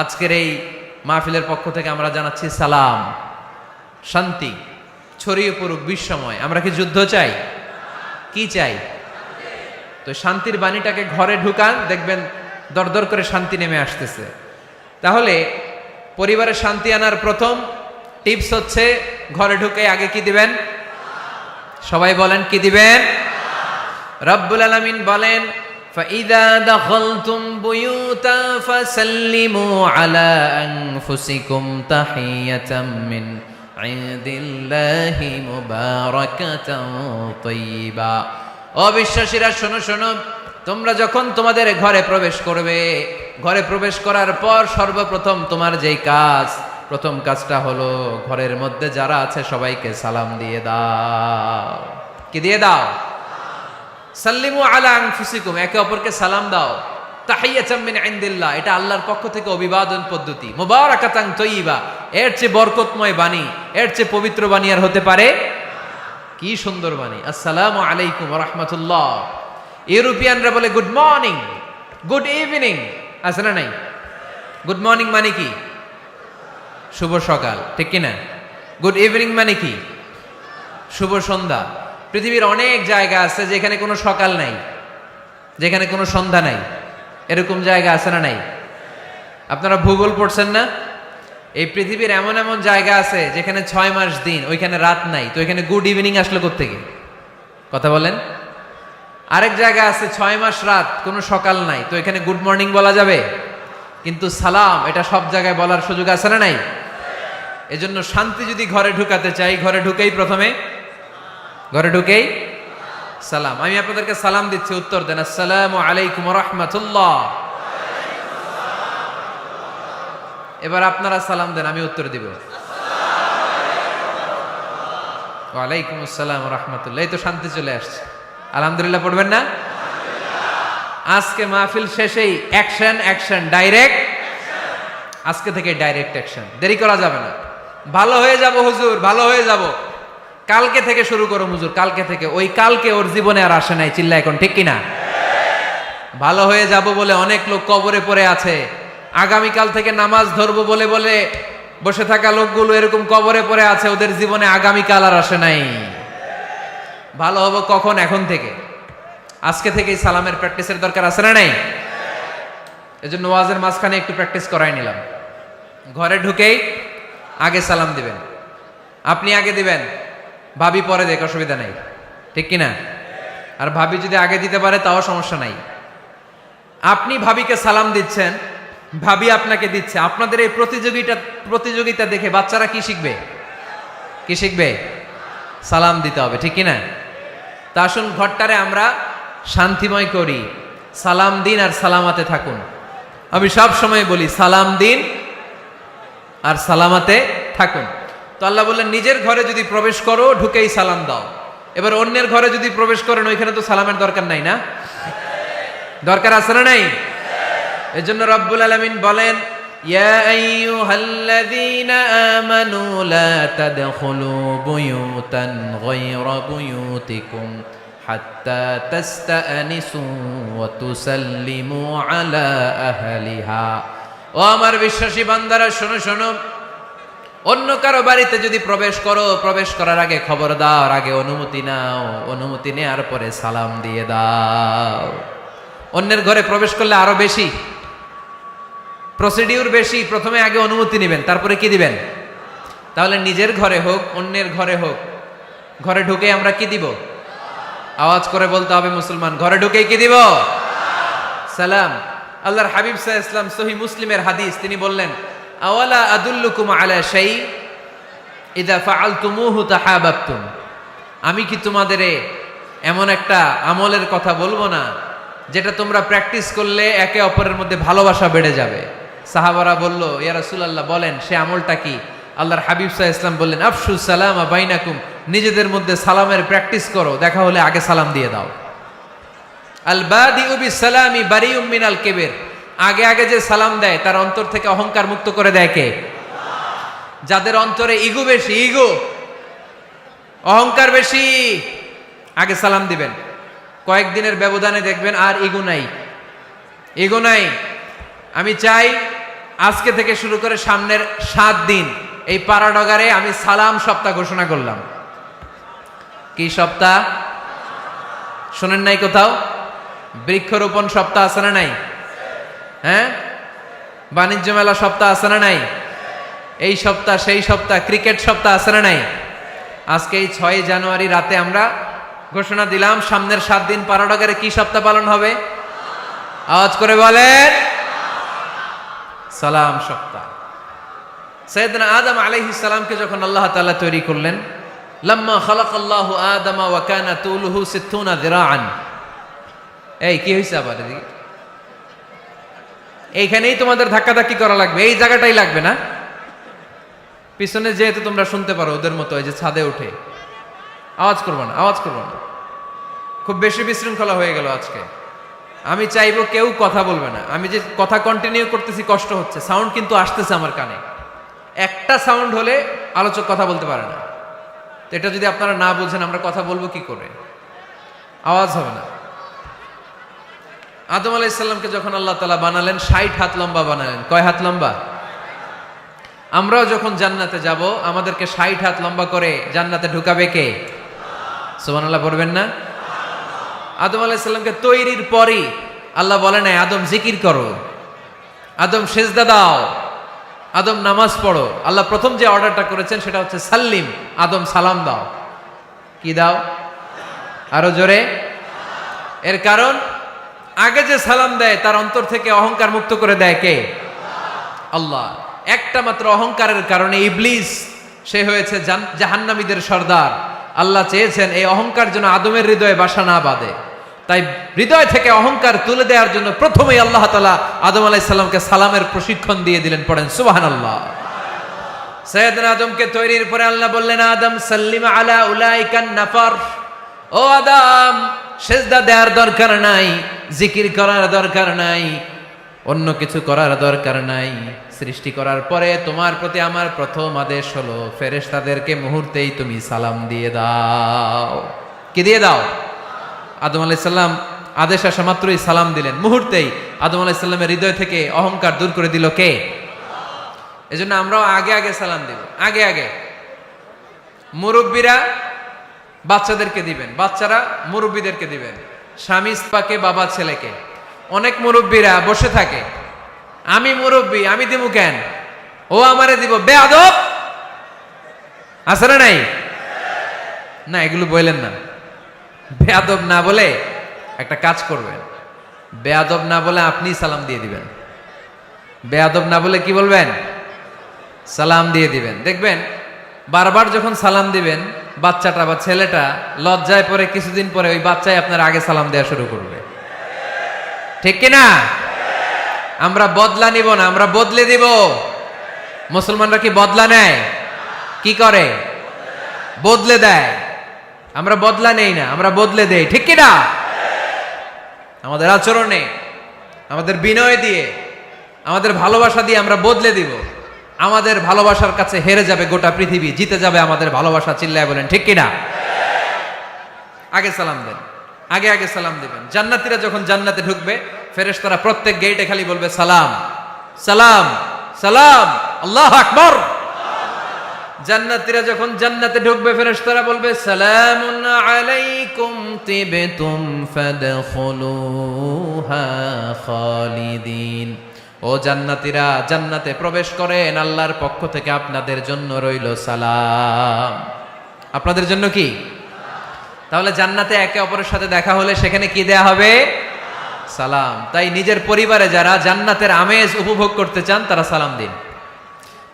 Speaker 2: আজকের এই মাহফিলের পক্ষ থেকে আমরা জানাচ্ছি সালাম। শান্তি ছড়িয়ে পড়ুক বিশ্বময়। আমরা কি যুদ্ধ চাই? কি চাই? তো শান্তির বাণীটাকে ঘরে ঢুকান, দেখবেন দরদর করে শান্তি নেমে আসতেছে। তাহলে পরিবারে শান্তি আনার প্রথম টিপস হচ্ছে ঘরে ঢুকে আগে কি দিবেন? সবাই বলেন কি দিবেন? রব্বুল আলামিন বলেন فَإِذَا دَخَلْتُمْ بُيُوتًا فَسَلِّمُوا عَلَى أَنفُسِكُمْ تَحِيَّةً مِّنْ عِندِ اللَّهِ مُبَارَكَةً طَيِّبَةً। অবিশ্বাসীরা শোনো শোনো, তোমরা যখন তোমাদের ঘরে প্রবেশ করবে, ঘরে প্রবেশ করার পর সর্বপ্রথম তোমার যেই কাজ, প্রথম কাজটা হলো ঘরের মধ্যে যারা আছে সবাইকে সালাম দিয়ে দাও। কি দিয়ে দাও? সাল্লিমু আলা আনফুসিকুম, একে অপরকে সালাম দাও। তাহিয়াতাম মিন ইনদিল্লাহ, এটা আল্লাহর পক্ষ থেকে অভিবাদন পদ্ধতি। মুবারাকাতান তাইয়্যিবা, এর চেয়ে বরকতময় বাণী, এর চেয়ে পবিত্র বাণী আর হতে পারে? কি সুন্দর বাণী! আসসালামু আলাইকুম ওয়া রাহমাতুল্লাহ। ইউরোপিয়ানরা বলে গুড মর্নিং, গুড ইভিনিং, আছে না নাই? গুড মর্নিং মানে কি? শুভ সকাল, ঠিক কি না? গুড ইভিনিং মানে কি? শুভ সন্ধ্যা। পৃথিবীর অনেক জায়গা আছে যেখানে কোনো সকাল নাই, যেখানে কোনো সন্ধ্যা নাই। এরকম জায়গা আছে না নাই? আপনারা ভূগোল পড়ছেন না? এই পৃথিবীর এমন এমন জায়গা আছে যেখানে 6 মাস দিন, ওইখানে রাত নাই, তো এখানে গুড ইভিনিং আসলো কোত্থেকে? কথা বলেন। আরেক জায়গা আছে 6 মাস রাত, কোনো সকাল নাই, তো এখানে গুড মর্নিং বলা যাবে? কিন্তু সালাম এটা সব জায়গায় বলার সুযোগ আছে না নাই? এজন্য শান্তি যদি ঘরে ঢুকাতে চাই, ঘরে ঢুকেই প্রথমে, ঘরে ঢুকেই সালাম। আমি আপনাদেরকে সালাম দিচ্ছি, উত্তর দেন। আসসালামু আলাইকুম ওয়া রাহমাতুল্লাহ। এবার আপনারা সালাম দেন, আমি উত্তর দিব। ওয়া আলাইকুম আসসালাম ওয়া রাহমাতুল্লাহ। এই তো শান্তি চলে আসছে। আলহামদুলিল্লাহ পড়বেন না? আজকে মাহফিল শেষেই অ্যাকশন, অ্যাকশন, ডাইরেক্ট আজকে থেকে ডাইরেক্ট অ্যাকশন, দেরি করা যাবে না। ভালো হয়ে যাব হুজুর, ভালো হয়ে যাব, কালকে থেকে শুরু করো হুজুর, কালকে থেকে। ওই কালকে ওর জীবনে আর আসে নাই, চিল্লা এখন, ঠিক কিনা? ভালো হয়ে যাব বলে অনেক লোক কবরে পড়ে আছে। আগামীকাল থেকে নামাজ ধরবো বলে বলে বসে থাকা লোকগুলো এরকম কবরে পড়ে আছে, ওদের জীবনে আগামীকাল আর আসে নাই। ভালো হবো কখন? এখন থেকে, আজকে থেকেই সালামের প্র্যাকটিসের দরকার আছে না নাই? এজন্য ওয়াজের মাঝখানে একটু প্র্যাকটিস করাই নিলাম। ঘরে ঢুকেই আগে সালাম দিবেন। আপনি আগে দিবেন, ভাবি পরে দেখ, অসুবিধা নাই, ঠিক কিনা? আর ভাবি যদি আগে দিতে পারে তাও সমস্যা নাই। আপনি ভাবিকে সালাম দিচ্ছেন, ভাবি আপনাকে দিচ্ছে। আপনাদের এই প্রতিযোগিতা দেখে বাচ্চারা কি শিখবে? কি শিখবে? সালাম দিতে হবে, ঠিক কিনা? তা আসুন ঘরটারে আমরা শান্তিময় করি, সালাম দিন আর সালামাতে থাকুন। আমি সব সময় বলি সালাম দিন আর সালামাতে থাকুন। তো আল্লাহ বললেন নিজের ঘরে যদি প্রবেশ করো ঢুকেই সালাম দাও। এবার অন্যের ঘরে যদি প্রবেশ করেন ওইখানে তো সালামের দরকার নাই, না দরকার আছে না নাই? এজন্য রব্বুল আলামিন বলেন ইয়া আইয়ুহাল্লাযীনা আমানু লা তাদখুলু বুয়ুতান গায়রা বুয়ুতিকুম হাত্তা তাস্তানিসু ওয়া তুসাল্লিমু আলা আহলিহা। ও আমার বিশ্বাসী বান্দারা শোনো শোনো, অন্য কারো বাড়িতে যদি প্রবেশ করো, প্রবেশ করার আগে খবরদার আগে অনুমতি নাও, অনুমতি নেওয়ার পরে সালাম দিয়ে দাও। অন্যের ঘরে প্রবেশ করলে আরো বেশি প্রসিডিউর বেশি, প্রথমে আগে অনুমতি নেবেন তারপরে কি দিবেন। তাহলে নিজের ঘরে হোক অন্যের ঘরে হোক, ঘরে ঢুকে আমরা কি দিব? আওয়াজ করে বলতে হবে মুসলমান, ঘরে ঢুকে কি দিব? সালাম। আল্লাহর হাবিব সাল্লাল্লাহু আলাইহি ওয়াসাল্লাম সহিহ মুসলিমের হাদিস, তিনি বললেন আওয়ালা আদুল্লুকুম আলা শাই ইযা ফাআলতুমুহু তাহাবাবতুম। আমি কি তোমাদের এমন একটা আমলের কথা বলবো না যেটা তোমরা প্র্যাকটিস করলে একে অপরের মধ্যে ভালোবাসা বেড়ে যাবে? সাহাবারা বলল ইয়া রাসূলুল্লাহ বলেন সে আমলটা কি? আল্লাহর হাবিব সাল্লাল্লাহু আলাইহি ওয়াসাল্লাম বললেন আফশু সালামা বাইনাকুম, নিজেদের মধ্যে সালামের প্র্যাকটিস করো, দেখা হলে আগে সালাম দিয়ে দাও। আল বাদিউ বিসসালামি বারিউম মিনাল কিবর, আগে আগে যে সালাম দেয় তার অন্তর থেকে অহংকার মুক্ত করে দেয় কে? যাদের অন্তরে ইগো বেশি, ইগো অহংকার বেশি, আগে সালাম দিবেন। কয়েকদিনের ব্যবধানে দেখবেন আর ইগো নাই, ইগো নাই। আমি চাই আজকে থেকে শুরু করে সামনের 7 দিন এই পাড়াডগারে আমি সালাম সপ্তাহ ঘোষণা করলাম। কি সপ্তাহ? শোনেন নাই কোথাও? বৃক্ষরোপণ সপ্তাহ আছে না নাই? হ্যাঁ, বাণিজ্য মেলা সপ্তাহ আছে না নাই? এই সপ্তাহ সেই সপ্তাহ, ক্রিকেট সপ্তাহ আছে না নাই? আজকে এই 6 জানুয়ারি রাতে আমরা ঘোষণা দিলাম সামনের 7 দিন পাড়াডগারে কি সপ্তাহ পালন হবে? আওয়াজ করে বলেন, সালাম সপ্তাহ। সাইয়েদনা আদম আলাইহিস সালামকে যখন আল্লাহ তাআলা তৈরি করলেন, লাম্মা খালাকাল্লাহু আদামা ওয়া কানা তুলুহু 60 যিরাআন। এই কি হইছে আবার এদিকে? এইখানেই তোমাদের ধাক্কাধাক্কি করা লাগবে, এই জায়গাটাই লাগবে না? পিছনে যেহেতু তোমরা শুনতে পারো ওদের মতো, এই যে ছাদে উঠে আওয়াজ করবো না, আওয়াজ করবো না। খুব বেশি বিশৃঙ্খলা হয়ে গেল আজকে। আমি চাইবো কেউ কথা বলবে না। আমি যে কথা কন্টিনিউ করতেছি কষ্ট হচ্ছে, সাউন্ড কিন্তু আসতেছে আমার কানে। একটা সাউন্ড হলে আলোচক কথা বলতে পারে না। তো এটা যদি আপনারা না বুঝেন আমরা কথা বলবো কি করে? আওয়াজ হবে না। আদম আলাইহিস সালামকে যখন আল্লাহ তাআলা বানালেন 60 হাত লম্বা বানালেন। কয় হাত লম্বা? আমরাও যখন জান্নাতে যাব আমাদেরকে 60 হাত লম্বা করে জান্নাতে ঢুকাবে কে? সুবহানাল্লাহ পড়বেন না? আদম আলাইহিস সালামকে তৈরির পরই আল্লাহ বলে নাই আদম জিকির করো, আদম সেজদা দাও, আদম নামাজ পড়ো। আল্লাহ প্রথম যে অর্ডারটা করেছেন সেটা হচ্ছে সাল্লিম, আদম সালাম দাও। কি দাও? আরো জোরে। এর কারণ আগে যে সালাম দেয় তার অন্তর থেকে অহংকার মুক্ত করে দেয় কে? আল্লাহ। একটা মাত্র অহংকারের কারণে ইবলিস সে হয়েছে জাহান্নামীদের সর্দার। আল্লাহ চেয়েছেন এই অহংকার যেন আদমের হৃদয়ে বাসা না বাঁধে, তাই হৃদয় থেকে অহংকার তুলে দেওয়ার জন্য প্রথমেই আল্লাহ তাআলা আদম আলাইহিস সালামকে সালামের প্রশিক্ষণ দিয়ে দিলেন। পড়েন সুবহানাল্লাহ। সাইয়েদনা আদমকে তৈরির পরে আল্লাহ বললেন আদম সাল্লিম আলা উলাইকান নাফার। ও আদম, সেজদা দেওয়ার দরকার নাই, জিকির করার দরকার নাই, অন্য কিছু করার দরকার নাই। সৃষ্টি করার পরে তোমার প্রতি আমার প্রথম আদেশ হলো ফেরেশতাদেরকে মুহূর্তেই তুমি সালাম দিয়ে দাও। কি দিয়ে দাও? আদম আলাইহিস সালাম আদেশ আসা মাত্রই সালাম দিলেন। মুহূর্তেই আদম আলাইহিস সালামের হৃদয় থেকে অহংকার দূর করে দিল কে? এজন্য আমরাও আগে আগে সালাম দিব। আগে আগে মুরব্বীরা বাচ্চাদেরকে দিবেন, বাচ্চারা মুরব্বীদেরকে দিবেন, স্বামী স্ত্রীকে, বাবা ছেলেকে। অনেক মুরব্বীরা বসে থাকে, আমি মুরব্বী আমি দিব কেন, ও আমারে দিব, বেয়াদব। আছে না নাই? না, এগুলো বললেন না। বেয়াদব না বলে একটা কাজ করবেন, বেয়াদব না বলে আপনি সালাম দিয়ে দিবেন। বেয়াদব না বলে কি বলবেন? সালাম দিয়ে দিবেন। দেখবেন বারবার যখন সালাম দিবেন বাচ্চাটা বা ছেলেটা লজ্জায় পরে কিছুদিন পরে ওই বাচ্চাই আপনার আগে সালাম দেওয়া শুরু করবে, ঠিক কিনা? আমরা বদলা নিব না, আমরা বদলে দিব। মুসলমানরা কি বদলা নেয়? কি করে? বদলে দেয়। আমরা বদলা নেই না, আমরা বদলে দেই, ঠিক কিনা? আমাদের আচরণে, আমাদের বিনয় দিয়ে, আমাদের ভালোবাসা দিয়ে আমরা বদলে দিব। আমাদের ভালোবাসার কাছে হেরে যাবে গোটা পৃথিবী, জিতে যাবে আমাদের ভালোবাসা। চিল্লায় বলেন ঠিক কিনা? আগে সালাম দেন, আগে আগে সালাম দিবেন। জান্নাতীরা যখন জান্নাতে ঢুকবে, ফেরেশতারা প্রত্যেক গেটে খালি বলবে সালাম সালাম সালাম, আল্লাহু আকবার। জান্নাতীরা যখন জান্নাতে ঢুকবে, ফেরেশতারা বলবে সালামুন আলাইকুম তিবতুম ফাদখুলুহা খালিদিন। ও জান্নাতীরা, জান্নাতে প্রবেশ করেন, আল্লাহর পক্ষ থেকে আপনাদের জন্য রইল সালাম। আপনাদের জন্য কি? তাহলে জান্নাতে একে অপরের সাথে দেখা হলে সেখানে কি দেয়া হবে? সালাম। তাই নিজের পরিবারে যারা জান্নাতের আমেজ উপভোগ করতে চান তারা সালাম দিন।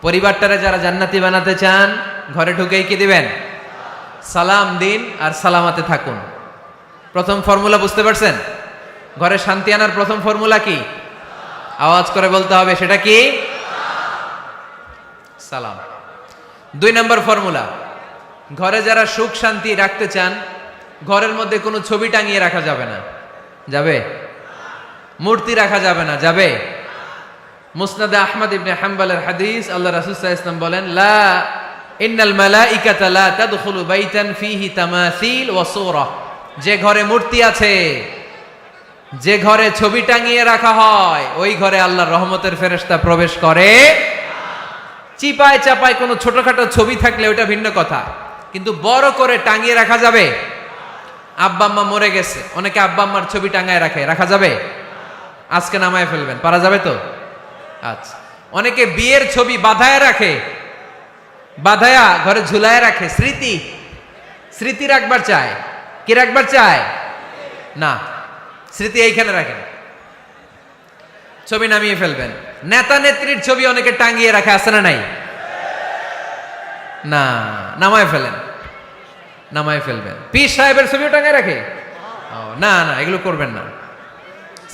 Speaker 2: পরিবারটারে যারা জান্নাতি বানাতে চান, ঘরে ঢুকেই কি দিবেন? সালাম দিন আর সালামাতে থাকুন। প্রথম ফর্মুলা বুঝতে পারছেন? ঘরে শান্তি আনার প্রথম ফর্মুলা কি? আওয়াজ করে বলতে হবে, সেটা কি? সালাম। 2 নম্বর ফর্মুলা, ঘরে যারা সুখ শান্তি রাখতে চান, ঘরের মধ্যে কোনো ছবি টাঙিয়ে রাখা যাবে না। যাবে? মূর্তি রাখা যাবে না। যাবে? মুসনাদে আহমদ ইবনে হাম্বলের হাদিস, আল্লাহ রাসূল সাল্লাল্লাহু আলাইহি ওয়াসাল্লাম বলেন, লা ইন্নাল মালাইকাতা লা তাদখুলু বাইতান ফিহি তামাসিল ওয়া সূরা। যে ঘরে মূর্তি আছে, যে ঘরে ছবি টাঙিয়ে রাখা হয়, ওই ঘরে আল্লাহর রহমতের ফেরেশতা প্রবেশ করে। চিপায় চাপায় কোনো ছোটখাটো ছবি থাকলে ওটা ভিন্ন কথা, কিন্তু বড় করে টাঙিয়ে রাখা যাবে? আব্বা আম্মা মরে গেছে, অনেকে আব্বা আম্মার ছবি টাঙায় রাখে, রাখা যাবে? আজকে নামায় ফেলবেন, পারা যাবে তো? আচ্ছা। অনেকে বিয়ের ছবি বাঁধায় রাখে, বাঁধায়া ঘরে ঝুলায় রাখে। স্মৃতি, স্মৃতি রাখবার চায়। কি রাখবার চায়? না, স্মৃতি এইখানে রাখেন, ছবি নামিয়ে ফেলবেন। নেতা নেত্রীর ছবি অনেকে টাঙিয়ে রাখে, আছে না নাই? না, নামায় ফেলেন, নামায় ফেলবেন। পীর সাহেবের ছবিও টাঙিয়ে রাখে? না না, এগুলো করবেন না।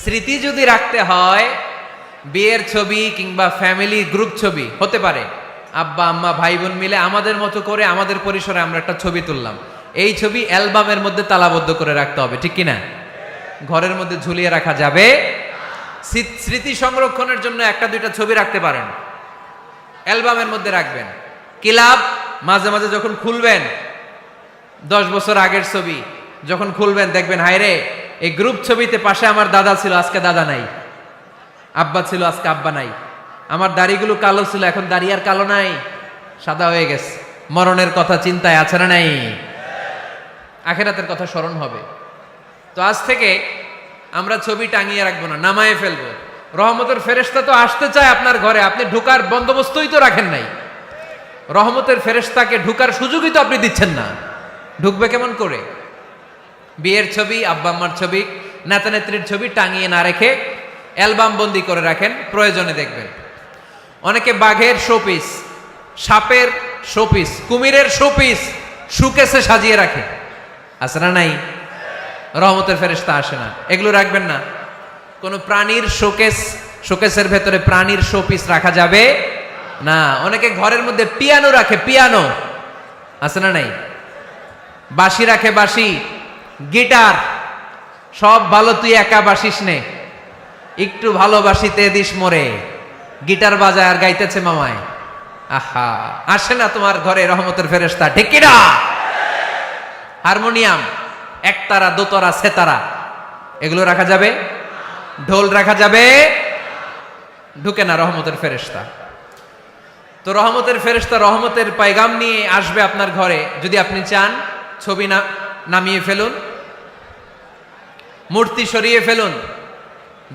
Speaker 2: স্মৃতি যদি রাখতে হয়, বিয়ের ছবি কিংবা ফ্যামিলি গ্রুপ ছবি হতে পারে, আব্বা আম্মা ভাই বোন মিলে আমাদের মতো করে আমাদের পরিসরে আমরা একটা ছবি তুললাম, এই ছবি অ্যালবামের মধ্যে তালাবদ্ধ করে রাখতে হবে, ঠিক কিনা? ঘরের মধ্যে ঝুলিয়ে রাখা যাবে? স্মৃতি সংরক্ষণের জন্য 1-2টা ছবি রাখতে পারেন, অ্যালবামের মধ্যে রাখবেন। কি লাভ? মাঝে মাঝে যখন খুলবেন, 10 বছর আগের ছবি যখন খুলবেন, দেখবেন হায়রে, এই গ্রুপ ছবিতে পাশে আমার দাদা ছিল, আজকে দাদা নাই, আব্বা ছিল, আজকে আব্বা নাই, আমার দাড়িগুলো কালো ছিল, এখন দাড়ি আর কালো নাই, সাদা হয়ে গেছে। মরণের কথা চিন্তায় আছে না নাই? আখিরাতের কথা স্মরণ হবে। তো আজ থেকে আমরা ছবি টাঙিয়ে রাখবো না, নামায়ে ফেলবো। রহমতের ফেরেশতা তো আসতে চায় আপনার ঘরে, আপনি ঢুকার বন্দোবস্তই তো রাখেন নাই। রহমতের ফেরেশতাকে ঢুকার সুযোগই তো আপনি দিচ্ছেন না, ঢুকবে কেমন করে? বিয়ের ছবি, আব্বা আম্মার ছবি, নেতা নেত্রীর ছবি টাঙিয়ে না রেখে অ্যালবাম বন্দি করে রাখেন, প্রয়োজনে দেখবেন। অনেকে বাঘের শোপিস, সাপের শোপিস, কুমিরের শোপিস শোকেসে সাজিয়ে রাখে, আছে না নাই? রহমতের ফেরেশতা আসে না, এগুলো রাখবেন না। কোন প্রাণীর শোকেস, শোকেসের ভেতরে প্রাণীর শোপিস রাখা যাবে না। অনেকে ঘরের মধ্যে পিয়ানো রাখে, পিয়ানো, আছে না নাই? বাঁশি রাখে, বাঁশি, গিটার, সব ভালো, তুই একা বাসিস নে, একটু ভালোবাসিতে দিস মোরে, গিটার বাজায় আর গাইতেছে মামায়। আহা, আসে না তোমার ঘরে রহমতের ফেরেশতা, ঠিক কি না? হারমোনিয়াম, একতারা, দোতারা, সেতারা, এগুলো রাখা যাবে? ঢোল রাখা যাবে? ঢুকে না রহমতের ফেরেশতা। তো রহমতের ফেরেশতা রহমতের পায়গাম নিয়ে আসবে আপনার ঘরে। যদি আপনি চান, ছবি নামিয়ে ফেলুন, মূর্তি সরিয়ে ফেলুন,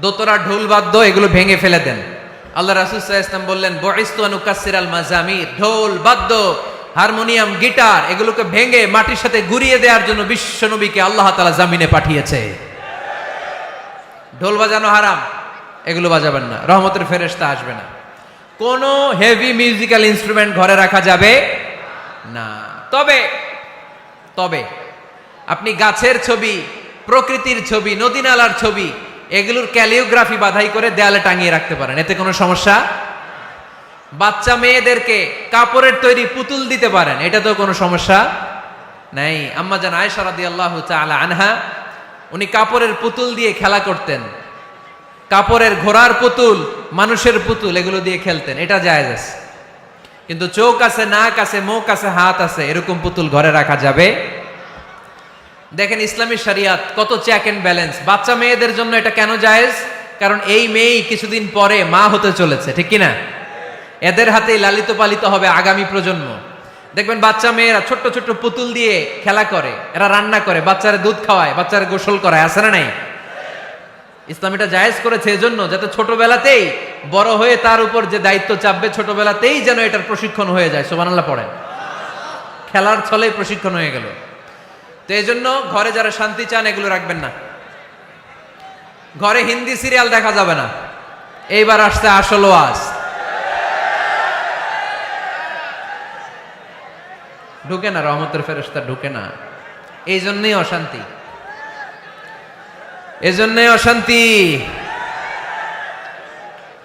Speaker 2: দোতরা, ঢোল বাদ্য এগুলো ভেঙে ফেলে দেন। আল্লাহ রাসূল সাল্লাল্লাহু আলাইহি ওয়াসাল্লাম বললেন, বুইসতু আন উকাসসিরাল মাজামির, ঢোল বাদ্য, হারমোনিয়াম, গিটার এগুলোকে ভেঙে মাটির সাথে গুঁড়িয়ে দেওয়ার জন্য বিশ্ব নবীকে আল্লাহ তাআলা জামিনে পাঠিয়েছে। ঢোল বাজানো হারাম, এগুলো বাজাবেন না, রহমতের ফেরেশতা আসবে না। কোন হেভি মিউজিক্যাল ইনস্ট্রুমেন্ট ঘরে রাখা যাবে না। তবে তবে আপনি গাছের ছবি, প্রকৃতির ছবি, নদী নালার ছবি এগুলোর ক্যালিওগ্রাফি বাধাই করে দেয়ালে টাঙিয়ে রাখতে পারেন, এতে কোনো সমস্যা। বাচ্চা মেয়েদেরকে কাপড়ের তৈরি পুতুল দিতে পারেন, এটা তো কোনো সমস্যা নাই। আম্মা জান আয়েশা রাদিয়াল্লাহু তাআলা আনহা উনি কাপড়ের পুতুল দিয়ে খেলা করতেন, কাপড়ের ঘোড়ার পুতুল, মানুষের পুতুল এগুলো দিয়ে খেলতেন, এটা জায়েজ আছে। কিন্তু চোখ আছে, নাক আছে, মুখ আছে, হাত আছে, এরকম পুতুল ঘরে রাখা যাবে? দেখেন ইসলামী শরিয়াত কত চেক এন্ড ব্যালেন্স। বাচ্চা মেয়েদের জন্য এটা কেন জায়েজ? কারণ এই মেয়েই কিছুদিন পরে মা হতে চলেছে, ঠিক কিনা? এদের হাতেই লালিত পালিত হবে আগামী প্রজন্ম। দেখবেন বাচ্চা মেয়েরা ছোট্ট ছোট্ট পুতুল দিয়ে খেলা করে, এরা রান্না করে, বাচ্চারা দুধ খাওয়ায়, বাচ্চারা গোসল করায়, আছে না নাই? ইসলাম এটা জায়েজ করেছে এজন্য যাতে ছোটবেলাতেই বড় হয়ে তার উপর যে দায়িত্ব চাপবে ছোটবেলাতেই যেন এটার প্রশিক্ষণ হয়ে যায়। সুবহানাল্লাহ পড়েন। খেলার ছলেই প্রশিক্ষণ হয়ে গেল। তো এই জন্য ঘরে যারা শান্তি চান এগুলো রাখবেন না। ঘরে হিন্দি সিরিয়াল দেখা যাবে না। এইবার আসছে আসল ওয়াজ। ঢুকে না, রহমতের ফেরেশতা ঢুকে না, এই জন্যই অশান্তি, এজন্যই অশান্তি।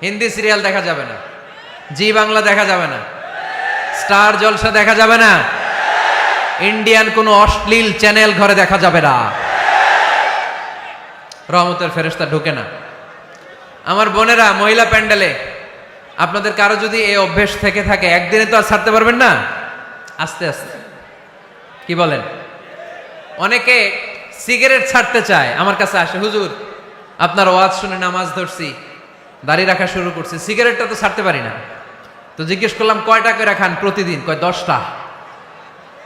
Speaker 2: হিন্দি সিরিয়াল দেখা যাবে না, জি বাংলা দেখা যাবে না, স্টার জলসা দেখা যাবে না, ইন্ডিয়ান কোনো অশ্লীল চ্যানেল ঘরে দেখা যাবে না। রহমতের ফেরেশতা ঢুকে না। আমার বোনেরা, মহিলা প্যান্ডেলে আপনাদের কারো যদি এই অভ্যেস থেকে থাকে, একদিনে তো আর ছাড়তে পারবেন না, আস্তে আস্তে। কি বলেন? অনেকে সিগারেট ছাড়তে চায়, আমার কাছে আসে, হুজুর আপনার ওয়াজ শুনে নামাজ ধরছি, দাড়ি রাখা শুরু করছি, সিগারেটটা তো ছাড়তে পারি না। তো জিজ্ঞেস করলাম কয়টা করে খান প্রতিদিন? কয় 10টা।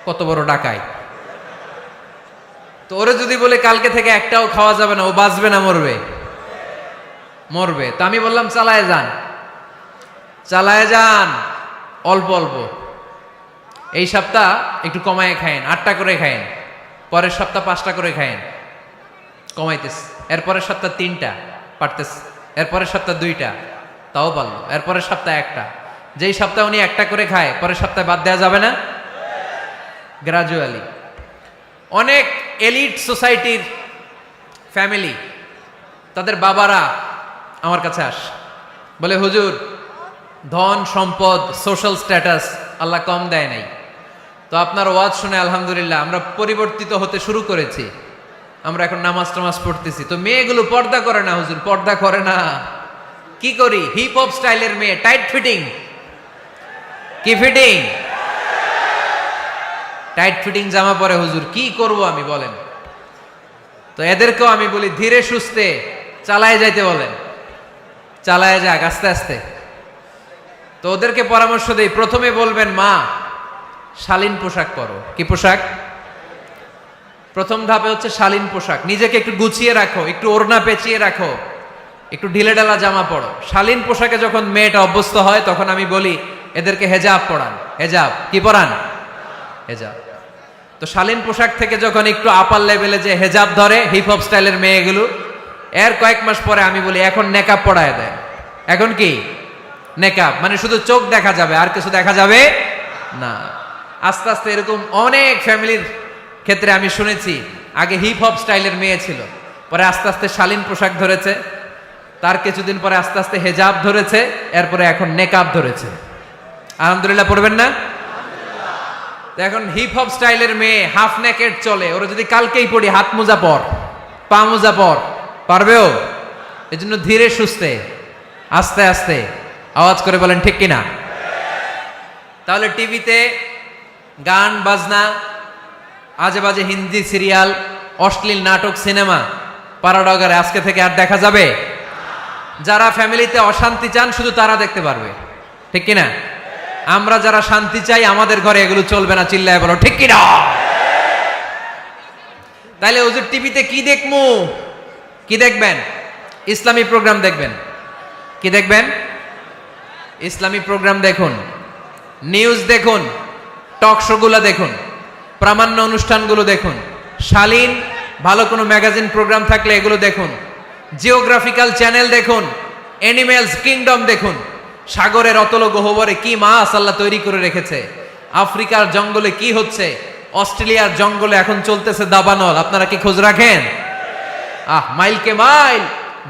Speaker 2: কত বড় ডাকাই! তো ওরে যদি বলে কালকে থেকে একটাও খাওয়া যাবে না, ও বাঁচবে না মরবে? মরবে। তো আমি বললাম চালায় যান, চালায় যান, অল্প অল্প। এই সপ্তাহ একটু কমায় খায়েন, 8টা করে খায়েন, পরের সপ্তাহ 5টা করে খায়েন, কমাইতেস। এরপরের সপ্তাহ 3টা, পারতেস। এরপরের সপ্তাহ 2টা, তাও পারলো। এরপরের সপ্তাহ 1টা। যেই সপ্তাহ উনি 1টা করে খায়, পরের সপ্তাহে বাদ দেওয়া যাবে না? গ্রাজুয়ালি। অনেক এলিট সোসাইটির ফ্যামিলি, তাদের বাবারা আমার কাছে আস, বলে হুজুর ধন সম্পদ সোশ্যাল স্ট্যাটাস আল্লাহ কম দেয় নাই, তো আপনার ওয়াজ শুনে আলহামদুলিল্লাহ আমরা পরিবর্তিত হতে শুরু করেছি, আমরা এখন নামাজ টামাজ পড়তেছি। তো মেয়েগুলো পর্দা করে না হুজুর, পর্দা করে না। কি করি? হিপ হপ স্টাইলের মেয়ে, টাইট ফিটিং। কি ফিটিং? টাইট ফিটিং জামা পরে হুজুর, কি করব আমি বলেন? তো এদেরকেও আমি বলি ধীরে সুস্থে চালায় যাইতে বলেন, চালায় যাক আস্তে আস্তে। তো ওদেরকে পরামর্শ দেই, প্রথমে বলবেন মা শালীন পোশাক পরো। কি পোশাক? প্রথম ধাপে হচ্ছে শালীন পোশাক। নিজেকে একটু গুছিয়ে রাখো, একটু ওড়না পেঁচিয়ে রাখো, একটু ঢিলে ঢালা জামা পরো। শালীন পোশাকে যখন মেয়েটা অভ্যস্ত হয় তখন আমি বলি এদেরকে হেজাব পরান। হেজাব কি পরান? হেজাব। তো শালীন পোশাক থেকে যখন একটু আপার লেভেলে যে হেজাব ধরে হিপ হপ স্টাইলের মেয়েগুলো, এর কয়েক মাস পরে আমি বলি এখন নেকাব পরায় দেয়। এখন কি নেকাব? মানে শুধু চোখ দেখা যাবে, আর কিছু দেখা যাবে না। আস্তে আস্তে এরকম অনেক ফ্যামিলির ক্ষেত্রে আমি শুনেছি, আগে হিপ হপ স্টাইলের মেয়ে ছিল, পরে আস্তে আস্তে শালীন পোশাক ধরেছে, তার কিছুদিন পরে আস্তে আস্তে হেজাব ধরেছে, এরপরে এখন নেকাব ধরেছে। আলহামদুলিল্লাহ পড়বেন না? এখন হিপ হপ স্টাইলের মেয়ে হাফ নেকেড চলে, ওরা যদি কালকেই পড়ি হাত মোজা পর, পা মোজা পর, পারবেও? এই জন্য ধীরে সুস্থে আস্তে আস্তে, আওয়াজ করে বলেন ঠিক কিনা? তাহলে টিভিতে গান বাজনা, আজে বাজে হিন্দি সিরিয়াল, অশ্লীল নাটক, সিনেমা পাড়াডগারে আজকে থেকে আর দেখা যাবে? যারা ফ্যামিলিতে অশান্তি চান শুধু তারা দেখতে পারবে, ঠিক কিনা? আমরা যারা শান্তি চাই আমাদের ঘরে এগুলো চলবে না, চিল্লায় বলো ঠিক কিনা? তাইলে হুজুর টিভিতে কি দেখমু? কি দেখবেন? ইসলামী প্রোগ্রাম দেখবেন। কি দেখবেন? ইসলামী প্রোগ্রাম দেখুন, নিউজ দেখুন, টক শো গুলো দেখুন, প্রামাণ্য অনুষ্ঠানগুলো দেখুন, শালীন ভালো কোনো ম্যাগাজিন প্রোগ্রাম থাকলে এগুলো দেখুন, জিওগ্রাফিক্যাল চ্যানেল দেখুন, অ্যানিমেলস কিংডম দেখুন, সাগরের অতল গহ্বরে কি মাছ আল্লাহ তৈরি করে রেখেছে, আফ্রিকার জঙ্গলে কি হচ্ছে, অস্ট্রেলিয়ার জঙ্গলে এখন চলতেছে দাবানল, আপনারা কি খোঁজ রাখেন? মাইলকে মাইল